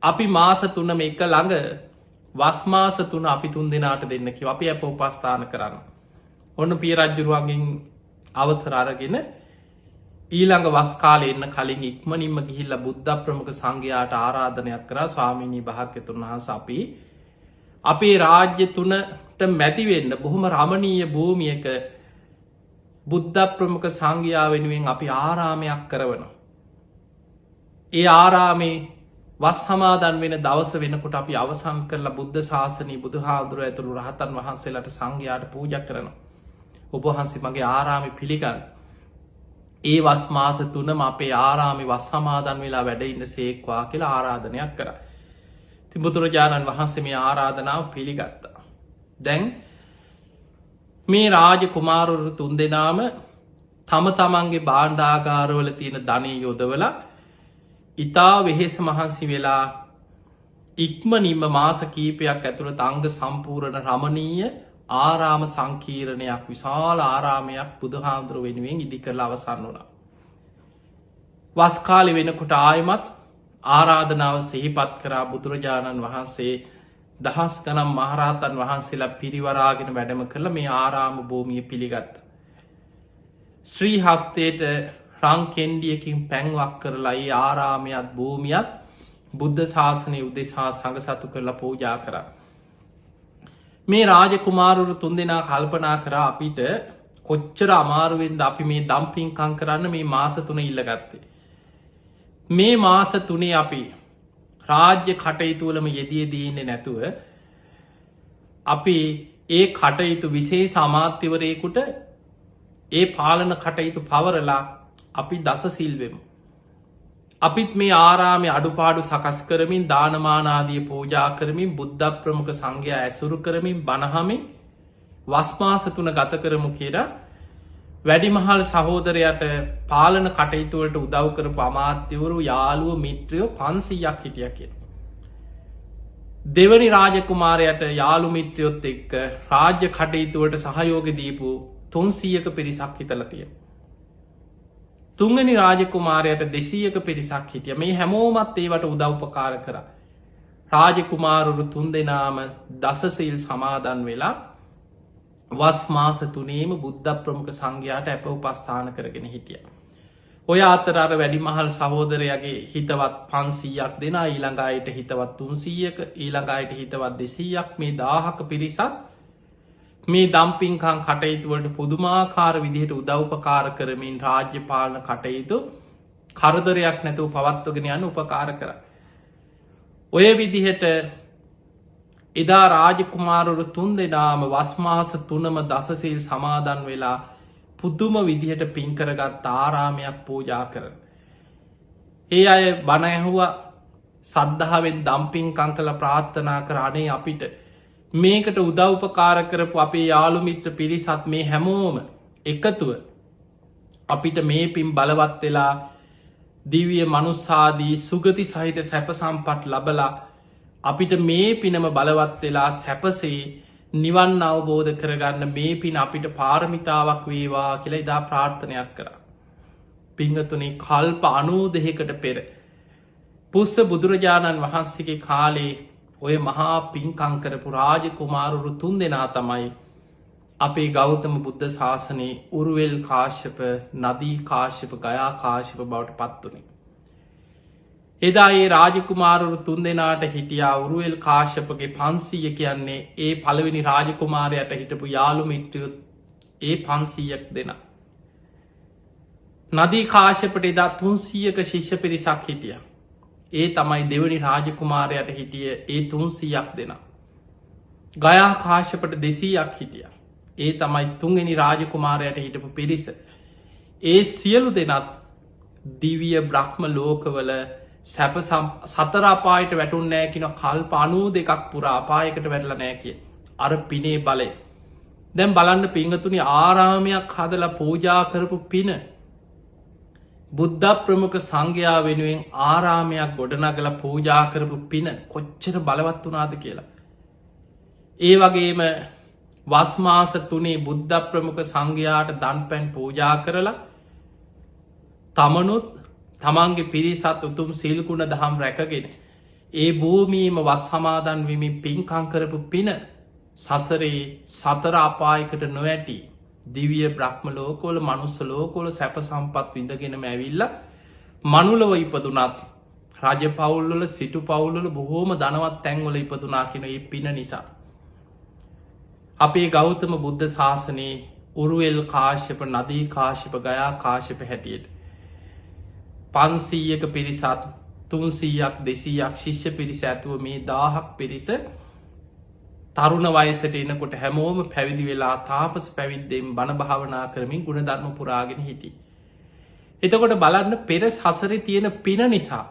S1: අපි මාස 3 මේක ළඟ වස් මාස 3 අපි 3 දෙනාට දෙන්න කිව්වා. අපි අප උපස්ථාන කරන්න. ඔන්න පිය රජුරුවන්ගෙන් අවසර අරගෙන ඊළඟ වස් කාලේ එන්න කලින් ඉක්මනින්ම ගිහිල්ලා බුද්ධ ප්‍රමුඛ සංඝයාට ආරාධනයක් කරා ස්වාමීනි භාග්‍යතුන් වහන්සේ අපි අපේ රාජ්‍ය 3ට මැති වෙන්න බොහොම රමණීය භූමියක බුද්ධ ප්‍රමුඛ සංඝයා වෙනුවෙන් අපි ආරාමයක් කරවනවා. ඒ ආරාමේ වස් සමාදන් වෙන දවස වෙනකොට අපි අවසන් කරලා බුද්ධ ශාසනී බුදුහාදුර ඇතුළු රහතන් වහන්සේලාට සංඝයාට පූජ කරන. ඔබහන්සේ මගේ ආරාමි පිළිගන්න. ඒ වස් මාස 3ම අපේ ආරාමි වස් සමාදන් වෙලා වැඩඉන්න සේක්වා කියලා ආරාධනයක් කර. තිබුදුරජාණන් වහන්සේ මේ ආරාධනාව පිළිගත්තා. දැන් මේ රාජ කුමාරුරු 3 දෙනාම තම තමන්ගේ බාණ්ඩාගාරවල තියෙන ධනය යොදවල ඉතා වෙහෙස මහන්සි වෙලා ඉක්මනින්ම මාස කීපයක් ඇතුළත අංග සම්පූර්ණ රමණීය ආරාම සංකීරණයක් විශාල ආරාමයක් බුදුහාමුදුරුව වෙනුවෙන් ඉදි කරලා අවසන් වුණා. වස්කාලි වෙනකොට ආයමත් ආරාධනාව සිහිපත් කරා බුදුරජාණන් වහන්සේ දහස් ගනම් මහරහතන් වහන්සේලා පිරිවරාගෙන වැඩම කළ මේ ආරාම භූමිය පිළිගත්ත. ශ්‍රී හස්තයට රංකෙන්ඩියකින් පැන්වක් කරලා ඒ ආරාමයත් භූමියත් බුද්ධ ශාසනය උදෙසා සඟ සතු කරලා පූජා කරා. මේ රාජකුමාරුරු 3 දෙනා කල්පනා කරා අපිට කොච්චර අමාරුවෙන්ද අපි මේ දම්පින්කං කරන්න මේ මාස 3 ඉල්ලගත්තේ. මේ මාස 3 අපි රාජ්‍ය කටයුතුවලම යෙදියදීන්නේ නැතුව අපි ඒ කටයුතු විශේෂ අමාත්‍යවරයෙකුට ඒ පාලන කටයුතු පවරලා අපි දස සිල්වෙමු. අපිත් මේ ආරාමය අඩුපාඩු සකස් කරමින් දානමානාදිය පූජා කරමින් බුද්ධ ප්‍රමුඛ සංඝයා ඇසුරු කරමින් බණහමින් වස්මාස 3 ගත කරමු කියලා වැඩිමහල් සහෝදරයට පාලන කටයුතුවලට උදව් කරපු අමාත්‍යවරු යාළුවෝ මිත්‍රයෝ 500ක් හිටියා කියලා. දෙවනි රාජකුමාරයට යාළු මිත්‍රයොත් එක්ක රාජ්‍ය කටයුතුවලට සහයෝග දීපු 300ක පිරිසක් හිටලා තියෙනවා. තුන්වෙනි රාජකුමාරයට 200ක පිරිසක් හිටියා. මේ හැමෝමත් ඒවට උදව්පකාර කරා. රාජකුමාරුරු 3 දෙනාම දසසිල් සමාදන් වෙලා වස් මාස 3ේම බුද්ධ ප්‍රමුඛ සංඝයාට අප උපස්ථාන කරගෙන හිටියා. ඔය අතර අර වැඩිමහල් සහෝදරයාගේ හිතවත් 500ක් දෙනා, ඊළඟ අයට හිතවත් 300ක, ඊළඟ අයට හිතවත් 200ක්, මේ 1000ක පිරිසක් මේ දම්පින්කං කටයුතු වලට පුදුමාකාර විදිහට උදව්පකාර කරමින් රාජ්‍ය පාලන කටයුතු කරදරයක් නැතුව පවත්වගෙන යන්න උපකාර කරා. ඔය විදිහට එදා රාජකුමාරුරු 3 දෙනාම වස් මාස 3ම දසසිල් සමාදන් වෙලා පුදුම විදිහට පින් කරගත් ආරාමයක් පූජා කරන. ඒ අය බණ ඇහුවා, සද්ධාවෙන් දම්පින්කම් කළ ප්‍රාර්ථනා කර අනේ අපිට මේකට උදව්පකාර කරපු අපේ යාළු මිත්‍ර පිරිසත් මේ හැමෝම එකතුව අපිට මේ පින් බලවත් වෙලා දිව්‍ය මනුස්සාදී සුගති සහිත සැප සම්පත් ලබලා අපිට මේ පිනම බලවත් වෙලා සැපසේ නිවන් අවබෝධ කරගන්න මේ පින අපිට පාරමිතාවක් වේවා කියලා එදා ප්‍රාර්ථනයක් කරා. පිංගතුනි, කල්ප 92කට පෙර පුස්ස බුදුරජාණන් වහන්සේගේ කාලේ ඔය මහා පින්කම් කරපු රාජකුමාරුරු 3 දෙනා තමයි අපේ ගෞතම බුද්ධ ශාසනයේ උරුවෙල් කාශ්‍යප, නදී කාශ්‍යප, ගයා කාශ්‍යප බවට පත් වුණේ. එදා ඒ රාජකුමාරුරු 3 දෙනාට හිටියා උරුවෙල් කාශ්‍යපගේ 500 කියන්නේ ඒ පළවෙනි රාජකුමාරයාට හිටපු යාළු මිත්‍රයෝ ඒ 500ක් දෙනා. නදී කාශ්‍යපට එදා 300ක ශිෂ්‍ය පිරිසක් හිටියා. ඒ තමයි දෙවනි රාජකුමාරයට හිටිය ඒ 300ක් දෙනා. ගයා කාශ්‍යපට 200ක් හිටියා. ඒ තමයි 3 වෙනි රාජකුමාරයට හිටපු පිරිස. ඒ සියලු දෙනත් දිව්‍ය බ්‍රහ්ම ලෝකවල සැප සතර අපායට වැටුන්නේ නැහැ කියන කල්ප 92ක් පුරා අපායකට වැටලා නැහැ කිය. අර පිනේ බලය. දැන් බලන්න පින්වතුනි, ආරාමයක් හදලා පූජා කරපු පින, බුද්ධ ප්‍රමුඛ සංඝයා වෙනුවෙන් ආරාමයක් ගොඩනගලා පූජා කරපු පින කොච්චර බලවත් වුණාද කියලා. ඒ වගේම වස් මාස 3 බුද්ධ ප්‍රමුඛ සංඝයාට දන්පැන් පූජා කරලා තමනුත් තමන්ගේ පිරිසත් උතුම් සීල් ගුණ දහම් රැකගෙන ඒ භූමියේම වස් සමාදන් වෙමින් පින්කම් කරපු පින සසරේ සතර අපායකට නොඇටි දිව්‍ය බ්‍රහ්ම ලෝකවල, මනුස්ස ලෝකවල සැප සම්පත් විඳගෙනම ඇවිල්ලා මනුලව ඉපදුනත් රජ පවුල්වල, සිටු පවුල්වල බොහෝම ධනවත් තැන්වල ඉපදුනා කියන ඒ පින නිසා අපේ ගෞතම බුද්ධ ශාසනයේ උරුවෙල් කාශ්‍යප, නදී කාශ්‍යප, ගයා කාශ්‍යප හැටියට 500ක පිරිසත් 300ක් 200ක් ශිෂ්‍ය පිරිස ඇතුව මේ 1000ක් පිරිස තරුණ වයසට එනකොට හැමෝම පැවිදි වෙලා තාපස පැවිද්දෙන් බණ භාවනා කරමින් ගුණධර්ම පුරාගෙන හිටියේ. එතකොට බලන්න පෙර සසරේ තියෙන පින නිසා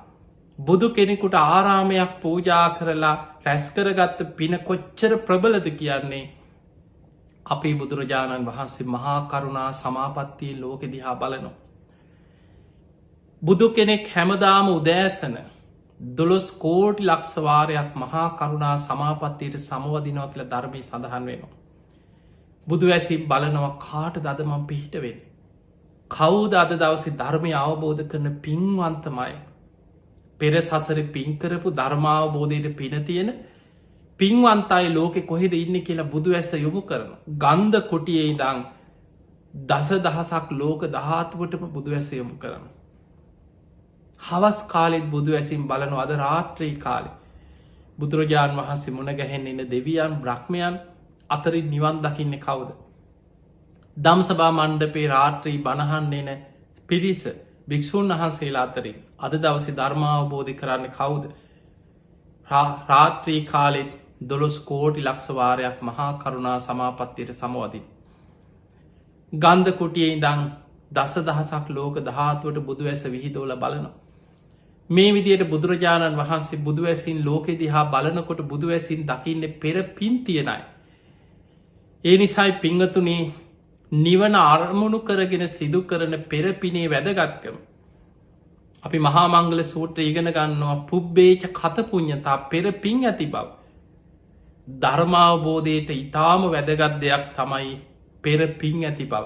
S1: බුදු කෙනෙකුට ආරාමයක් පූජා කරලා රැස් කරගත්ත පින කොච්චර ප්‍රබලද කියන්නේ අපේ බුදුරජාණන් වහන්සේ මහා කරුණා සමාපත්තියේ ලෝකෙ දිහා බලනවා. බුදු කෙනෙක් හැමදාම උදෑසන 12 කෝටි ලක්ෂ වාරයක් මහා කරුණා සමාපත්තියට සමවදිනවා කියලා ධර්මයේ සඳහන් වෙනවා. බුදු වැසින් බලනවා කාටද අද මම පිහිට වෙන්නේ? කවුද අද දවසේ ධර්මය අවබෝධ කරන පින්වන්තමයි? පෙර සසරේ පින් කරපු ධර්මාවබෝධයට පින තියෙන පින්වන්තයි ලෝකෙ කොහෙද ඉන්නේ කියලා බුදු වැස්ස යොමු කරනවා. ගන්ධ කුටියේ ඉඳන් දසදහසක් ලෝක ධාතුවටම බුදු වැස්ස යොමු කරනවා. හවස් කාලෙත් බුදු වැසින් බලනවා. අද රාත්‍රී කාලේ බුදුරජාණන් වහන්සේ මුණ ගැහෙන්න ඉන්න දෙවියන් බ්‍රහ්මයන් අතරින් නිවන් දකින්නේ කවුද? ධම්සභා මණ්ඩපේ රාත්‍රී බණහන්න එන පිරිස භික්ෂූන් වහන්සේලා අතරින් අද දවසේ ධර්මාවබෝධය කරන්න කවුද? රාත්‍රී කාලෙත් 12 කෝටි ලක්ෂ වාරයක් මහා කරුණා සමාපත්තියට සමවදින. ගන්ධ කුටියේ ඉඳන් දසදහසක් ලෝක ධාතුවට බුදු වැස විහිදවලා බලනවා. මේ විදියට බුදුරජාණන් වහන්සේ බුදු වැසින් ලෝකෙ දිහා බලනකොට බුදු වැසින් දකින්නේ පෙර පින් තියෙන අය. ඒ නිසායි පිංගතුනි නිවන අරමුණු කරගෙන සිදු කරන පෙර පිනේ වැදගත්කම. අපි මහා මංගල සූත්‍රය ඉගෙන ගන්නවා පුබ්බේච කත පුඤ්ඤතා පෙර පින් ඇති බව. ධර්මාවබෝධයට ඊටාම වැදගත් දෙයක් තමයි පෙර පින් ඇති බව.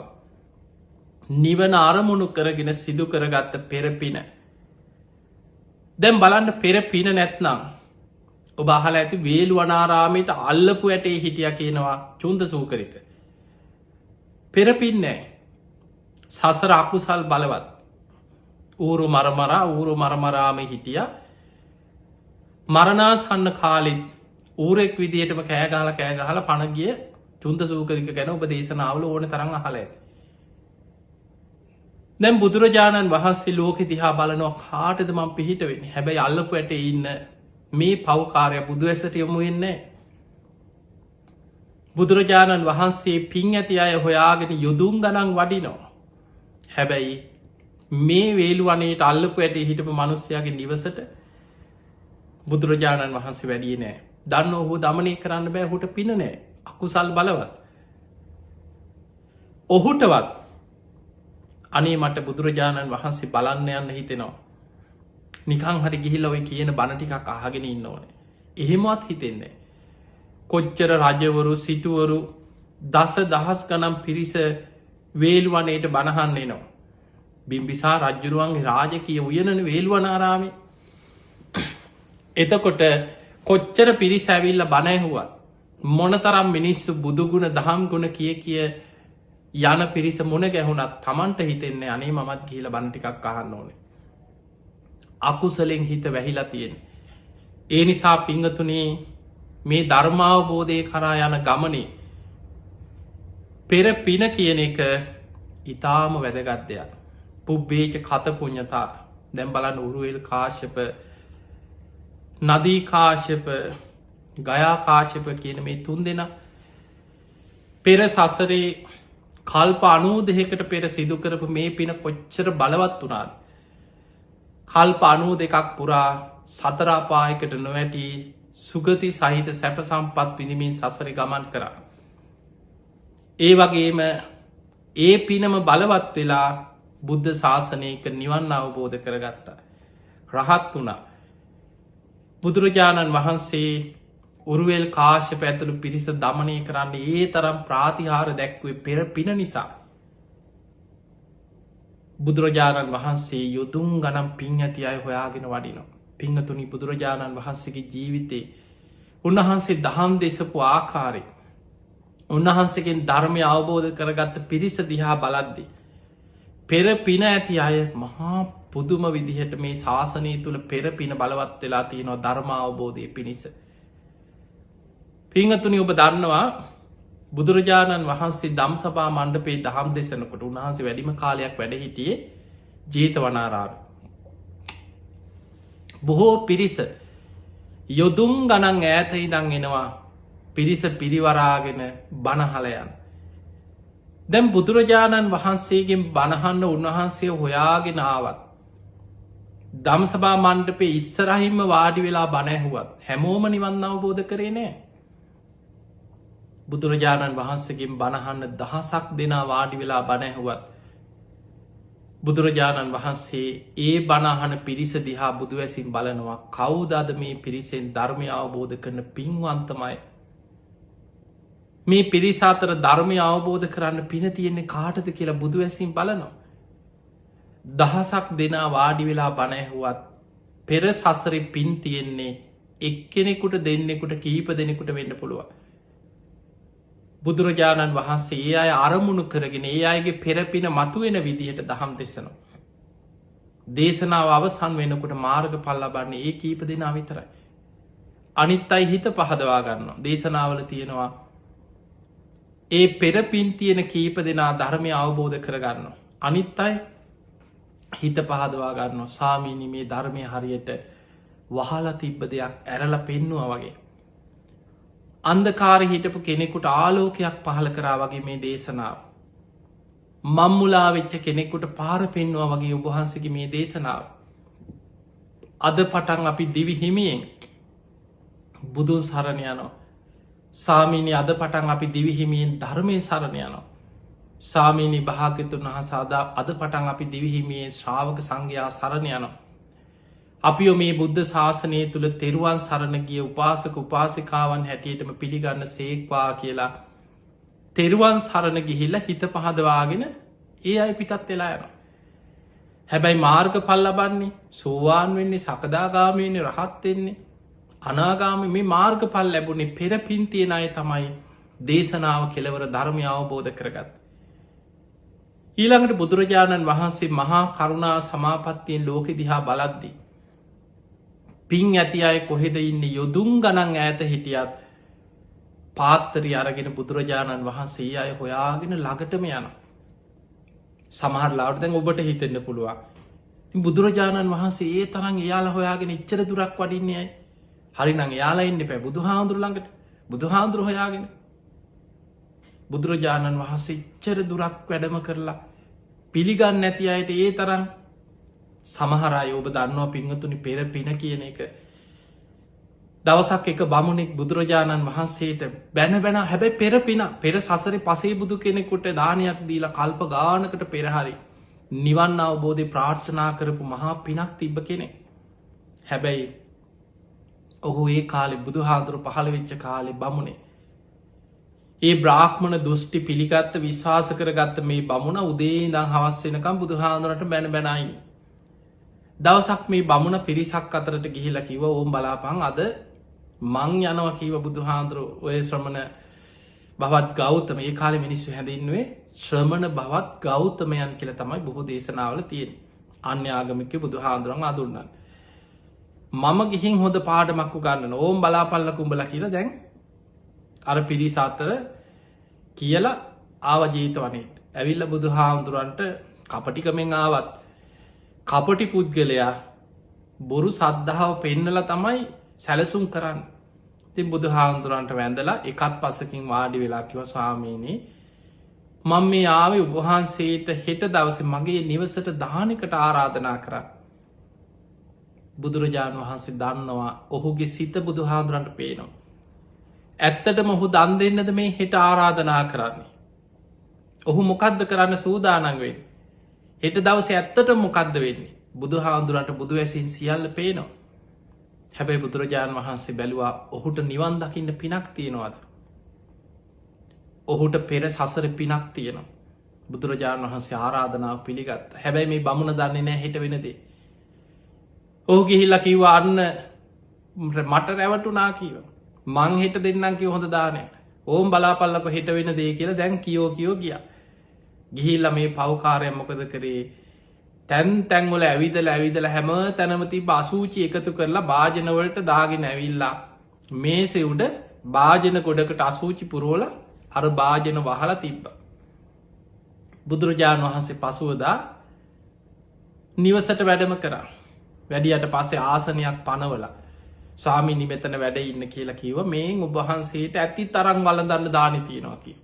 S1: නිවන අරමුණු කරගෙන සිදු කරගත්ත පෙර පින. දැන් බලන්න පෙර පින නැත්නම් ඔබ අහලා ඇති වේළුවනාරාමයට අල්ලපු ඇටේ හිටියා කියනවා චුන්ද සූකරික. පෙර පින් නැහැ. සසර අකුසල් බලවත්. ඌරු මරමරාම හිටියා. මරණාසන්න කාලෙත් ඌරෙක් විදිහටම කෑ ගහලා පණ ගිය චුන්ද සූකරික ගැන ඔබ දේශනාවල ඕන තරම් අහලා ඇති. දැන් බුදුරජාණන් වහන්සේ ලෝකෙ දිහා බලනවා කාටද මම පිහිට වෙන්නේ? හැබැයි අල්ලපු ඇටේ ඉන්න මේ පව්කාරය බුදු ඇසට යොමු වෙන්නේ නැහැ. බුදුරජාණන් වහන්සේ පින් ඇති අය හොයාගෙන යොදුන් ගණන් වඩිනවා. හැබැයි මේ වේළුවනේට අල්ලපු ඇටේ හිටපු මිනිස්සයාගේ නිවසට බුදුරජාණන් වහන්සේ වැඩියේ නැහැ. දන්නෝ ඔහු දමනය කරන්න බෑ. ඔහුට පින නැහැ. අකුසල් බලවත්. ඔහුටවත් අනේ මට බුදුරජාණන් වහන්සේ බලන්න යන්න හිතෙනවා. නිකං හරි ගිහිල්ලා ඔය කියන බණ ටිකක් අහගෙන ඉන්න ඕනේ. එහෙමවත් හිතෙන්නේ නැහැ. කොච්චර රජවරු සිටුවරු දස දහස් ගණන් පිරිස වේළුවනේට බණහන්න එනවා. බිම්බිසාර රජුරුවන්ගේ රාජකීය උයනනේ වේළුවනාරාමේ. එතකොට කොච්චර පිරිස ඇවිල්ලා බණ ඇහුවත් මොනතරම් මිනිස්සු බුදු ගුණ දහම් ගුණ කිය යන පිරිස මුණ ගැහුණත් Tamanට හිතෙන්නේ අනේ මමත් ගිහිල්ලා බණ ටිකක් අහන්න ඕනේ. අකුසලෙන් හිත වැහිලා තියෙන්නේ. ඒ නිසා පිංගතුනේ මේ ධර්මාවබෝධය කරා යන ගමනේ පෙර පින කියන එක ඊටාම වැදගත් දෙයක්. පුබ්බේච කත පුඤ්ඤතා. දැන් බලන්න උරුවෙල් කාශ්‍යප, නදී කාශ්‍යප, ගයා කාශ්‍යප කියන මේ තුන් දෙනා පෙර සසරේ කල්ප 92කට පෙර සිදු කරපු මේ පින කොච්චර බලවත් වුණාද? කල්ප 92ක් පුරා සතර අපායකට නොවැටි සුගති සහිත සැප සම්පත් විඳිමින් සසරේ ගමන් කරා. ඒ වගේම ඒ පිනම බලවත් වෙලා බුද්ධ ශාසනයක නිවන් අවබෝධ කරගත්තා. රහත් වුණා. බුදුරජාණන් වහන්සේ උරුවෙල් කාශ්‍යප ඇතුළු පිරිස දමනය කරන්න ඒ තරම් ප්‍රාතිහාර දැක්වේ පෙර පින නිසා. බුදුරජාණන් වහන්සේ යොදුන් ගනම් පින් ඇති අය හොයාගෙන වඩිනවා. පිංගතුනි බුදුරජාණන් වහන්සේගේ ජීවිතේ උන්වහන්සේ දහම් දෙසපු ආකාරය, උන්වහන්සේගෙන් ධර්මය අවබෝධ කරගත්ත පිරිස දිහා බලද්දි පෙර පින ඇති අය මහා පුදුම විදිහට මේ ශාසනය තුළ පෙර පින බලවත් වෙලා තියෙනවා ධර්ම අවබෝධය පිණිස. පිංගතුනි ඔබ දන්නවා බුදුරජාණන් වහන්සේ ධම්සභා මණ්ඩපේ දහම් දෙසනකොට උන්වහන්සේ වැඩිම කාලයක් වැඩ හිටියේ ජේතවනාරාමයේ. බොහෝ පිරිස යොදුම් ගණන් ඈත ඉදං එනවා පිරිස පිරිවරාගෙන බණහලයන්. දැම් බුදුරජාණන් වහන්සේගෙන් බණහන්න උන්වහන්සේ හොයාගෙන ආවත්. දම්සභා මණ්ඩපේ ඉස්සරහිම වාඩි වෙලා බණැහුවත් හැමෝම නිවන් අවබෝධ කරේ නෑ. බුදුරජාණන් වහන්සේගෙන් බණහන්න දහසක් දෙනා වාඩි වෙලා බණැහුවත් බුදුරජාණන් වහන්සේ ඒ බණහන පිරිස දිහා බුදුවැසින් බලනවා කවුදද මේ පිරිසෙන් ධර්මය අවබෝධ කරන පින්වන්තමයි. මේ පිරිස අතර ධර්මය අවබෝධ කරන්න පින තියෙන්නේ කාටද කියලා බුදුවැසින් බලනවා. දහසක් දෙනා වාඩි වෙලා බණැහුවත් පෙර සසරි පින් තියෙන්නේ එක්කෙනෙකුට දෙන්නෙකුට කීප දෙනෙකුට වෙන්න පුළුවන්. බුදුරජාණන් වහන්සේ ඒ අය අරමුණු කරගෙන ඒ අයගේ පෙරපින මතුවෙන විදිහට දහම් දෙසනවා. දේශනාව අවසන් වෙනකොට මාර්ග පල් ලබන්නේ ඒ කීප දෙනා විතරයි. අනිත් අයි හිත පහදවා ගන්න දේශනාවල තියෙනවා ඒ පෙරපින් තියෙන කීප දෙනා ධර්මය අවබෝධ කරගන්න. අනිත් අයි හිත පහදවා ගන්න සාමීනි මේ ධර්මය හරියට වහලා තිබ්බ දෙයක් ඇරල පෙන්නවා වගේ. අන්දකාර හිටපු කෙනෙකුට ආලෝකයක් පහල කරා වගේ මේ දේශනාව. මම්මුලා වෙච්ච කෙනෙකුට පාර පෙන්වා වගේ ඔබහන්සගේ මේ දේශනාව. අද පටන් අපි දිවි හිමියෙන් බුදුන් සරණ යනවා. සාමීනි අද පටන් අපි දිවිහිමියෙන් ධර්මය සරණ යනවා. සාමීනි භාග්‍යතුන් වහන්සේ අද පටන් අපි දිවිහිමියෙන් ශ්‍රාවක සංඝයා සරණ යනවා. අපිෝ මේ බුද්ධ ශාසනය තුළ තෙරුවන් සරණ ගිය උපාසක උපාසිකාවන් හැටියටම පිළිගන්න සේක්වා කියලා තෙරුවන් සරණ ගිහිල්ල හිත පහදවාගෙන ඒ අයි පිටත් වෙලා යනවා. හැබැයි මාර්ග පල් ලබන්නේ සෝවාන් වෙන්නේ සකදාගාමයනේ රහත් වෙන්නේ අනාගාම මේ මාර්ග පල් ලැබුණේ පෙර පින්තියෙන අය තමයි දේශනාව කෙලවර ධර්මය අවබෝධ කරගත්. ඊළඟට බුදුරජාණන් වහන්සේ මහා කරුණා සමාපත්තියෙන් ලෝකෙ දිහා බලද්දී. පින් ඇති අය කොහෙද ඉන්න යොදුම් ගණන් ඈත හිටියත් පාත්තරි අරගෙන බුදුරජාණන් වහන්සේ අය හොයාගෙන ළඟටම යන. සමහරලාට දැන් ඔබට හිතෙන්න්න පුළුවන්. බුදුරජාණන් වහන්සේ ඒ තරන් එයාල හොයාගෙන ඉච්චර දුරක් වඩින්නේ අයි. හරිනං යාලා ඉන්න පැ බුදු හාමුදුරළඟට බුදු හාමුදුර හොයාගෙන බුදුරජාණන් වහන්සේ ඉච්චර දුරක් වැඩම කරලා පිළිගන්න නැති අයට ඒ තරම් සමහරයි ඔබ දන්නවා පිංහතුනි පෙර පින කියන එක. දවසක් එක බමුණෙක් බුදුරජාණන් වහන්සේට බැන බැන හැබැයි පෙර පින පෙර සසරි පසේ බුදු කෙනෙකුට දානයක් දීලා කල්ප ගානකට පෙරහරි නිවන් අවබෝධය ප්‍රාර්ථනා කරපු මහා පිනක් තිබ්බ කෙනෙ. හැබැයි ඔහු ඒ කාලෙ බුදු හාදුරු පහළ වෙච්ච කාලෙ බමුණේ. ඒ බ්‍රාහ්මණ දෘෂ්ටි පිළිගත්ත විශ්වාස කරගත්ත මේ බමුණ උදේ දං හවස් වෙනකම් බුදු හාදුරට බැන බැනයි. දවසක් මේ බමුණ පිරිසක් අතරට ගිහිල කිව ඕම් බලාපං අද මං යනව කීව බුදු හාදුරු ඔය ශ්‍රමණ බවත් ගෞතම ඒ කාලෙ මිනිස්සු හැඳින්වේ ශ්‍රමණ බවත් ගෞතමයන් කියල තමයි බොහෝ දේශනාවල තියෙන් අන්‍යාගමික බුදු හාදුරන් අදුන්නන්. මම ගිහින් හොඳ පාඩමක්කු ගන්න ඕම් බලාපල්ල කුඹල කියල දැන් අර පිරිස අතර කියලා ආවජීත වනට ඇවිල්ල බුදු හාමුදුරන්ට කපටිකමෙන් ආවත් කපටි පුද්ගලයා බොරු සද්ධාව පෙන්නල තමයි සැලසුම් කරන්න. තින් බුදු හාමුදුරන්ට වැඳලා එකත් පසකින් වාඩි වෙලා කිව ස්වාමීනී මං මේ ආවේ උබහන්සේට හෙට දවස මගේ නිවසට දානකට ආරාධනා කරන්න. බුදුරජාණන් වහන්සේ දන්නවා ඔහුගේ සිත බුදු හාමුදුරන්ට පේනවා. ඇත්තට මොහු දන් දෙන්නද මේ හෙට ආරාධනා කරන්නේ. ඔහු මොකක්ද කරන්න සූදානන්වෙන්. හෙට දවස ඇත්තට මොකක්ද වෙන්නේ බුදු හාමුදුරන්ට බුදු වැසින් සියල්ල පේනවා. හැබැයි බුදුරජාණන් වහන්සේ බැලුවා ඔහුට නිවන් දකින්න පිනක් තියෙනවාද. ඔහුට පෙර සසර පිනක් තියෙනවා. බුදුරජාණන් වහන්සේ ආරාධනාව පිළිගත් හැබැයි මේ බමුණ දන්නේ නෑ හිට වෙනදේ. ඔහු ගිහිල්ල කිව්වා අන්න මට රැවටුනා කියව මං හිට දෙන්නම් කිව හොඳ දානය ඕම් බලාපල්ලක හිට වෙන දේ කියල දැන් කියෝ ගිය ගිහිල්ල මේ පවකාරය මොකද කරේ තැන් තැන්වල ඇවිදල හැම තැනමති බසූචි එකතු කරලා භාජනවලට දාගෙන ඇවිල්ලා මේසෙ උඩ භාජන ගොඩකට අසූචි පුරෝල අර භාජන වහල තිබ්බ. බුදුරජාණන් වහන්සේ පසුවදා නිවසට වැඩම කරා. වැඩියට පස්සේ ආසනයක් පනවලා ස්වාමීනි මෙතන වැඩ ඉන්න කියලා කිව්ව මේ ඔබහන්සේට ඇති තරම් වළඳන්න දානි තියෙනවා කිය.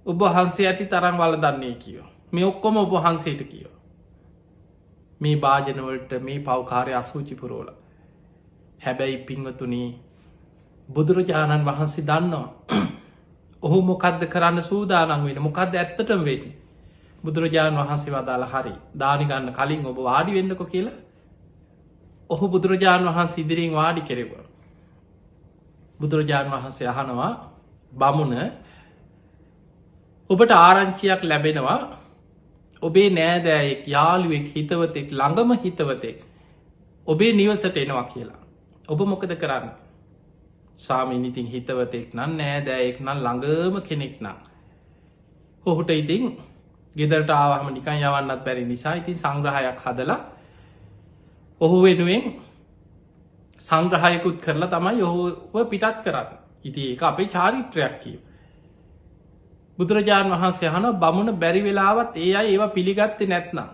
S1: ඔබහන්සේ ඇති තරම් වළඳන්නේ කියෝ. මේ ඔක්කොම ඔබහන්සේට කියෝ. මේ භාජනවලට මේ පවකාරය අසූචි පුරෝල. හැබැයි පිංවතුනී බුදුරජාණන් වහන්සේ දන්නවා. ඔහු මොකක්ද කරන්න සූදානන් වෙන මොකක්ද ඇත්තටම වෙන්නේ. බුදුරජාණන් වහන්සේ වදාළ හරි දානිගන්න කලින් ඔබ වාඩි වෙන්නකො කියලා ඔහු බුදුරජාණන් වහන්සේ ඉදිරියෙන් වාඩි කෙරෙව. බුදුරජාණන් වහන්සේ අහනවා බමුණ ඔබට ආරංචියක් ලැබෙනවා ඔබේ නෑදෑයෙක් යාළුවෙක් හිතවතෙක් ළඟම හිතවතෙක් ඔබේ නිවසට එනවා කියලා. ඔබ මොකද කරන්න. සාමීනිතින් හිතවතෙක් නම් නෑදෑයෙක් නම් ළඟම කෙනෙක් නම්. ඔහුට ඉතින් ගෙදරට ආවහම නිකන් යවන්නත් බැරි නිසා ඉතින් සංග්‍රහයක් හදලා ඔහු වෙනුවෙන් සංග්‍රහයකුත් කරලා තමයි ඔහුව පිටත් කරන්න. ඉති ඒක අපේ චාරිත්‍රයක් කියව. බුදුරජාණන් වහන්සේ අහන බමුණ බැරි වෙලාවත් ඒ අය ඒවා පිළිගත්තේ නැත්නම්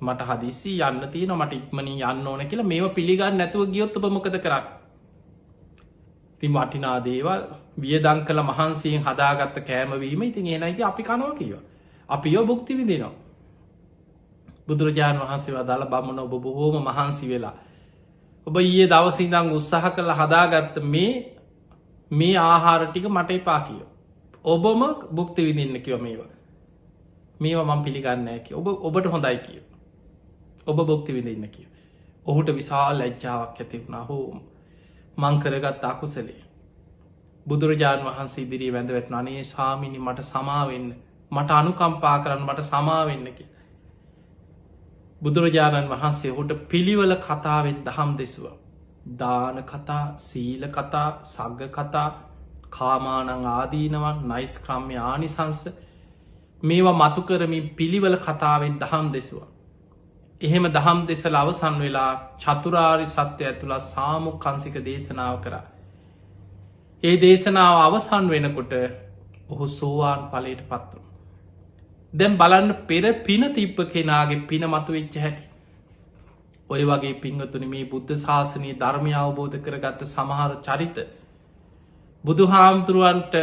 S1: මට හදිසි යන්න තියෙන මට ඉක්මනින් යන්න ඕන කියලා මේවා පිළිගන්න නැතුව ගියොත් ඔබ මොකද කරන්න. ඉතින් වටිනා දේවල් වියදම් කළ මහන්සියෙන් හදාගත්ත කෑමවීම ඉතින් ඒනයිති අපි කනවා කියව. අපි යෝ භුක්ති විදිනවා. බුදුරජාණන් වහන්සේ වදාළ බමුණ ඔබ බොහෝම මහන්සි වෙලා. ඔබ ඊයේ දවසිදං උත්සාහ කළ හදාගත්ත මේ ආහාර ටික මට එපා කියෝ. ඔබම බුක්ති විදින්න කිව මේවා මං පිළිගන්න ඇකි ඔබට හොඳයි කිය. ඔබ බොක්ති විඳන්න කිය. ඔහුට විශාල් ලැජ්ජාවක් ඇති වුණා හෝ මංකරගත් අකුසලේ. බුදුරජාණන් වහන්සේ ඉදිරී වැඳවැත් අනේ ස්වාමිනි මට සමාවෙන්න මට අනුකම්පා කරන්න මට සමාවෙන්න කිය. බුදුරජාණන් වහන්සේ හොට පිළිවල කතාවෙන් දහම් දෙසුව. දාන කතා සීල කතා සග්ග කතා කාමානං ආදීනවන් නයිස් ක්‍රම්ය ආනිසංස මේවා මතු කරමින් පිළිවල කතාවෙන් දහම් දෙසවා. එහෙම දහම් දෙසල අවසන් වෙලා චතුරාරි සත්‍ය ඇතුළත් සාමුක් කන්සික දේශනාව කර. ඒ දේශනාව අවසන් වෙනකොට ඔහු සෝවාන් පලට පත්වන. දැම් බලන්න පෙර පින තිබ්බ කෙනාගේ පින මතු වෙච්ච හැටි. ඔය වගේ පිංහතුනි මේ බුද්ධ ශාසනී ධර්මය අවබෝධ කරගත්ත සමහර චරිත බුදු හාමුදුරුවන්ට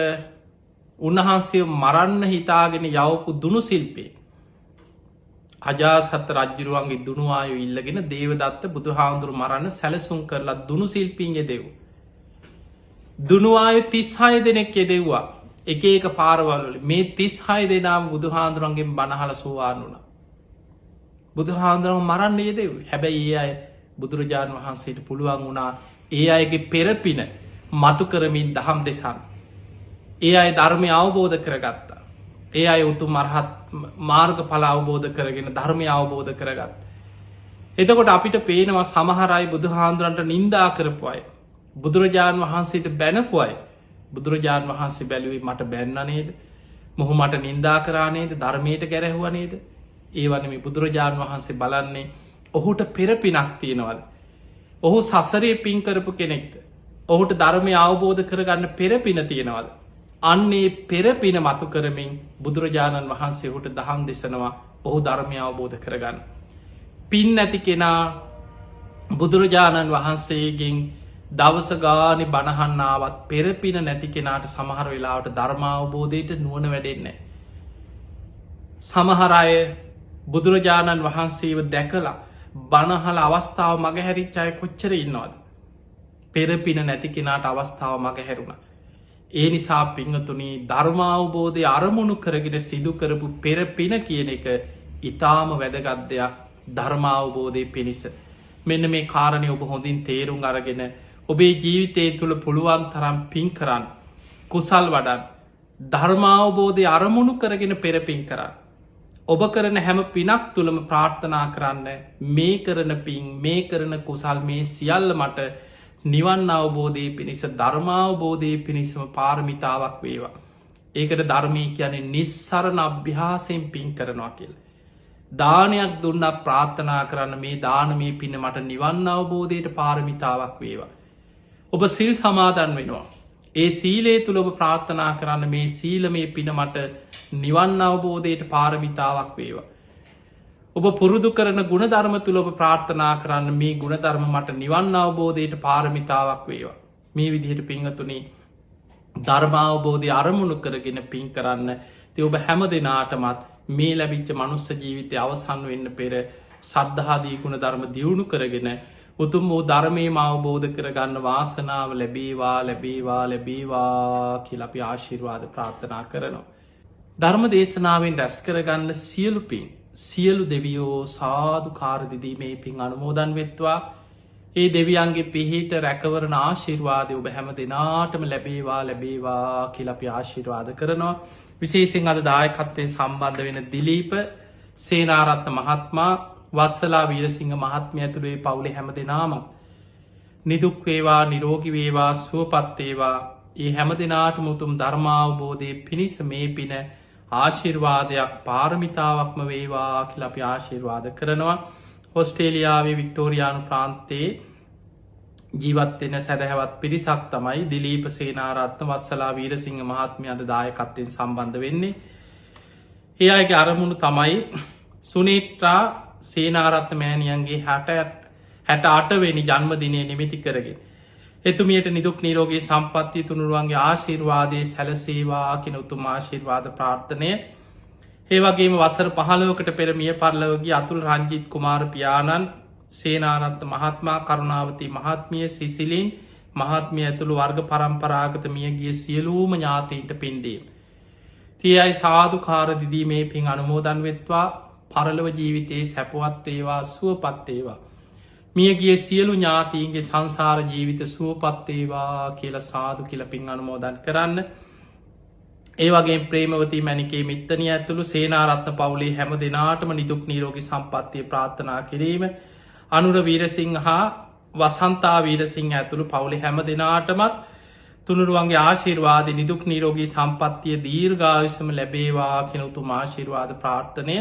S1: උන්වහන්සේ මරන්න හිතාගෙන යවපු දුනු සිල්පේ අජාසත්ත රජ්ජුරුවන්ගේ දුනුවායු ඉල්ලගෙන දේවදත්ත බුදු හාමුදුරු මරන්න සැලසුම් කරලා දුනු සිල්පීන්ය දෙව්. දුනුවායු 36 දෙනෙක් යෙදෙව්වා එක එක පාරවල්වල මේ 36 දෙනාම බුදු හාමුදුරුවන්ගෙන් බණහල සෝවාන් වුණ. බුදු හාමුදුරුවන් මරන්න යෙදෙව් හැබැයි ඒ අය බුදුරජාණන් වහන්සේට පුළුවන් වුණා ඒ අයගේ පෙරපින මතු කරමින් දහම් දෙසන්. ඒ අය ධර්මය අවබෝධ කරගත්තා. ඒ අය උතු මරහත් මාර්ග පල අවබෝධ කරගෙන ධර්මය අවබෝධ කරගත්. එතකොට අපිට පේනවා සමහරයි බුදු හාන්දුරන්ට නින්දා කරපු අය. බුදුරජාණන් වහන්සේට බැනපු අය බුදුරජාණන් වහන්සේ බැලුවේ මට බැන්න නේද මොහු මට නින්දා කරානේද ධර්මයට ගැරැහුව නේද ඒ වනම බුදුරජාණන් වහන්සේ බලන්නේ ඔහුට පෙරපිනක් තියෙනවද. ඔහු සසරේ පින් කරපු කෙනෙක්ද. ඔහුට ධර්මය අවබෝධ කරගන්න පෙරපින තියෙනවද. අන්නේ පෙරපින මතු කරමින් බුදුරජාණන් වහන්සේ හුට දහම් දෙසනවා ඔහු ධර්මය අවබෝධ කරගන්න. පින් නැති කෙනා බුදුරජාණන් වහන්සේගෙන් දවසගානි බණහන්නාවත් පෙරපින නැති කෙනාට සමහර වෙලාවට ධර්මාවබෝධයට නුවන වැඩෙන්නේ. සමහරය බුදුරජාණන් වහන්සේව දැකලා බණහල අවස්ථාව මග හැරිච්චාය කොච්චර ඉන්නවාද. පෙරපින නැති කෙනාට අවස්ථාව මග හැරුණ. ඒ නිසා පිංහතුනී ධර්මාවබෝධය අරමුණු කරගෙන සිදු කරපු පෙරපින කියන එක ඉතාම වැදගත්දයක් ධර්මාවබෝධය පිණිස. මෙන්න මේ කාරණය ඔබ හොඳින් තේරුම් අරගෙන ඔබේ ජීවිතය තුළ පුළුවන් තරම් පින් කරන්න කුසල් වඩන් ධර්මාවබෝධය අරමුණු කරගෙන පෙරපින් කරන්න. ඔබ කරන හැම පිනක් තුළම ප්‍රාර්ථනා කරන්න මේ කරන පින් මේ කරන කුසල් මේ සියල්ල මට නිවන් අවබෝධය පිණිස ධර්මාවබෝධය පිණිසම පාරමිතාවක් වේවා. ඒකට ධර්මී කියන්නේ නිස්සරණ අභ්‍යාසයෙන් පින් කරනවා කියල. දානයක් දුන්න ප්‍රාර්ථනා කරන්න මේ දානමය පින මට නිවන් අවබෝධයට පාරමිතාවක් වේවා. ඔබ සිල් සමාදන් වෙනවා. ඒ සීලේ තුළ ඔබ ප්‍රාර්ථනා කරන්න මේ සීලමය පින මට නිවන් අවබෝධයට පාරමිතාවක් වේවා. ඔබ පුරුදු කරන ගුණධර්ම තුළ ඔබ ප්‍රාර්ථනා කරන්න මේ ගුණධර්ම මට නිවන් අවබෝධයට පාරමිතාවක් වේවා. මේ විදිහට පිංහතුනේ ධර්මාවබෝධය අරමුණු කරගෙන පින් කරන්න. ති ඔබ හැම දෙනාටමත් මේ ලැබිච්ච මනුස්ස ජීවිතය අවසන් වෙන්න පෙර සද්ධාදී ගුණ ධර්ම දියුණු කරගෙන උතුම් වූ ධර්මයම අවබෝධ කරගන්න වාසනාව ලැබේවා ලැබේවා ලැබේවා කියලා අපි ආශිර්වාද ප්‍රාර්ථනා කරනවා. ධර්ම දේශනාවෙන් රැස් කරගන්න සියලු පින් සියලු දෙවියෝ සාදු කාරදිදී මේ පින් අනුමෝදන් වෙත්වා. ඒ දෙවියන්ගේ පිහිට රැකවරණ ආශිර්වාදය ඔබ හැම දෙනාටම ලැබේවා ලැබේවා කියලා අපි ආශිර්වාද කරනවා. විශේෂෙන් අද දායකත්වයෙන් සම්බන්ධ වෙන දිලීප සේනාරත්න මහත්මා වස්සලා වීරසිංහ මහත්මය ඇතුළේ පවුලේ හැම දෙනාමත් නිදුක් වේවා නිරෝගි වේවා සුවපත්තේවා. ඒ හැම දෙනාට මුතුම් ධර්මාවබෝධය පිණිස මේ පින ආශිර්වාදයක් පාරමිතාවක්ම වේවා කියලා අපි ආශිර්වාද කරනවා. ඔස්ට්‍රේලියාවේ වික්ටෝරියානු ප්‍රාන්තයේ ජීවත්වෙන සැදැහැවත් පිරිසක් තමයි දිලීප සේනාරත්න වස්සලා වීරසිංහ මහත්මය අද දායකත්වයෙන් සම්බන්ධ වෙන්නේ. ඒ අයගේ අරමුණු තමයි සුනේට්‍රා සේනාරත්න මෑණියන්ගේ 68වෙනි ජන්මදිනය නිමිති කරගෙන එතුමියට නිදුක් නිරෝගී සම්පත්තිය තුනුරුවන්ගේ ආශිර්වාදය සැලසේවා කෙන උතුම් ආශිර්වාද ප්‍රාර්ථනය. ඒවගේම වසර 15කට පෙර මිය පරලොවගේ අතුල් රංජිත් කුමාර පියාණන් සේනාරත්න මහත්මා කරුණාවති මහත්මිය සිසිලින් මහත්මිය ඇතුළු වර්ග පරම්පරාගත මියගිය සියලූම ඥාතීන්ට පින්දීම. තිය අයි සාධු කාරදිදී මේ පින් අනුමෝදන් වෙත්වා පරලව ජීවිතයේ සැපවත් ඒවා සුවපත් ඒවා. මියගිය සියලු ඥාතීන්ගේ සංසාර ජීවිත සුවපත් ඒවා කියල සාදු කියල පින් අනුමෝදන් කරන්න. ඒවගේ ප්‍රේමවති මැනිකේ මිත්තනය ඇතුළු සේනාරත්න පවුලේ හැම දෙනාටම නිදුක් නීරෝගි සම්පත්තිය ප්‍රාර්ථනා කිරීම අනුර වීරසිංහ හා වසන්තා වීරසිංහ ඇතුළු පවුලි හැම දෙනාටමත් තුනුරුවන්ගේ ආශිර්වාද නිදුක් නීරෝගී සම්පත්තිය දීර්ඝායුෂම ලැබේවා කෙනුතු ආශිර්වාද ප්‍රාර්ථනය.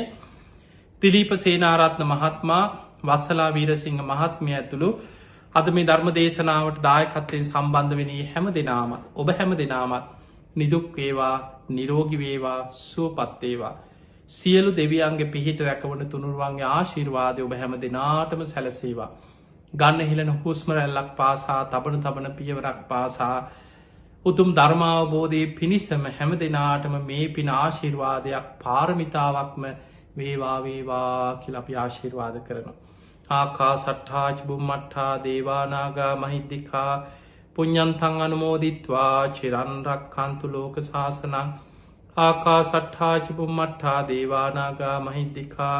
S1: තිලීප සේනාරත්න මහත්මා වස්සලා වීරසිංහ මහත්මිය ඇතුළු අද මේ ධර්ම දේශනාවට දායකත්වයෙන් සම්බන්ධ වනී හැම දෙනාමත් ඔබ හැම දෙනාමත් නිදුක් වේවා නිරෝගි වේවා සුවපත්තේවා. සියලු දෙවියන්ගේ පිහිට රැකවන තුනුරුවන්ගේ ආශිර්වාදය ඔබ හැම දෙනාටම සැලසේවා. ගන්න හිලන හුස්මරැල්ලක් පාසා තබන තබන පියවරක් පාසා උතුම් ධර්මාවබෝධය පිණිසම හැම දෙනාටම මේ පින ආශිර්වාදයක් පාරමිතාවක්ම වේවා වේවා කියල අපි ආශිර්වාද කරනවා. ආකා සට්හාච බුම්මට්හා දේවානාගා මහිද්දිකා පුඤ්ඤන්තං අනුමෝදිත්වා චිරන්රක් කන්තු ලෝක ශාසනං ආකා සට්හාච බුම්මට්හා දේවානාගා මහිද්දිකා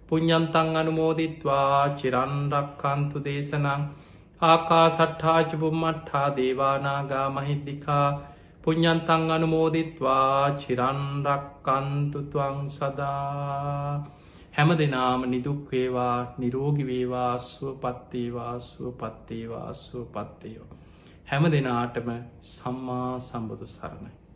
S1: පුඤ්ඤන්තං අනුමෝදිත්වා චිරන්රක් කන්තු දේශනං ආකා සට්හාච බුම්මට්හා දේවානාගා මහිද්දිකා පුඤ්ඤන්තං අනුමෝදිත්වා චිරන්රක් කන්තු ත්වං සදා. හැම දෙනාම නිදුක් වේවා නිරෝගි වේවා සුවපත්තේවා සුවපත්තේවා සුවපත්තේවා. හැම දෙනාටම සම්මා සම්බුදු සරණයි.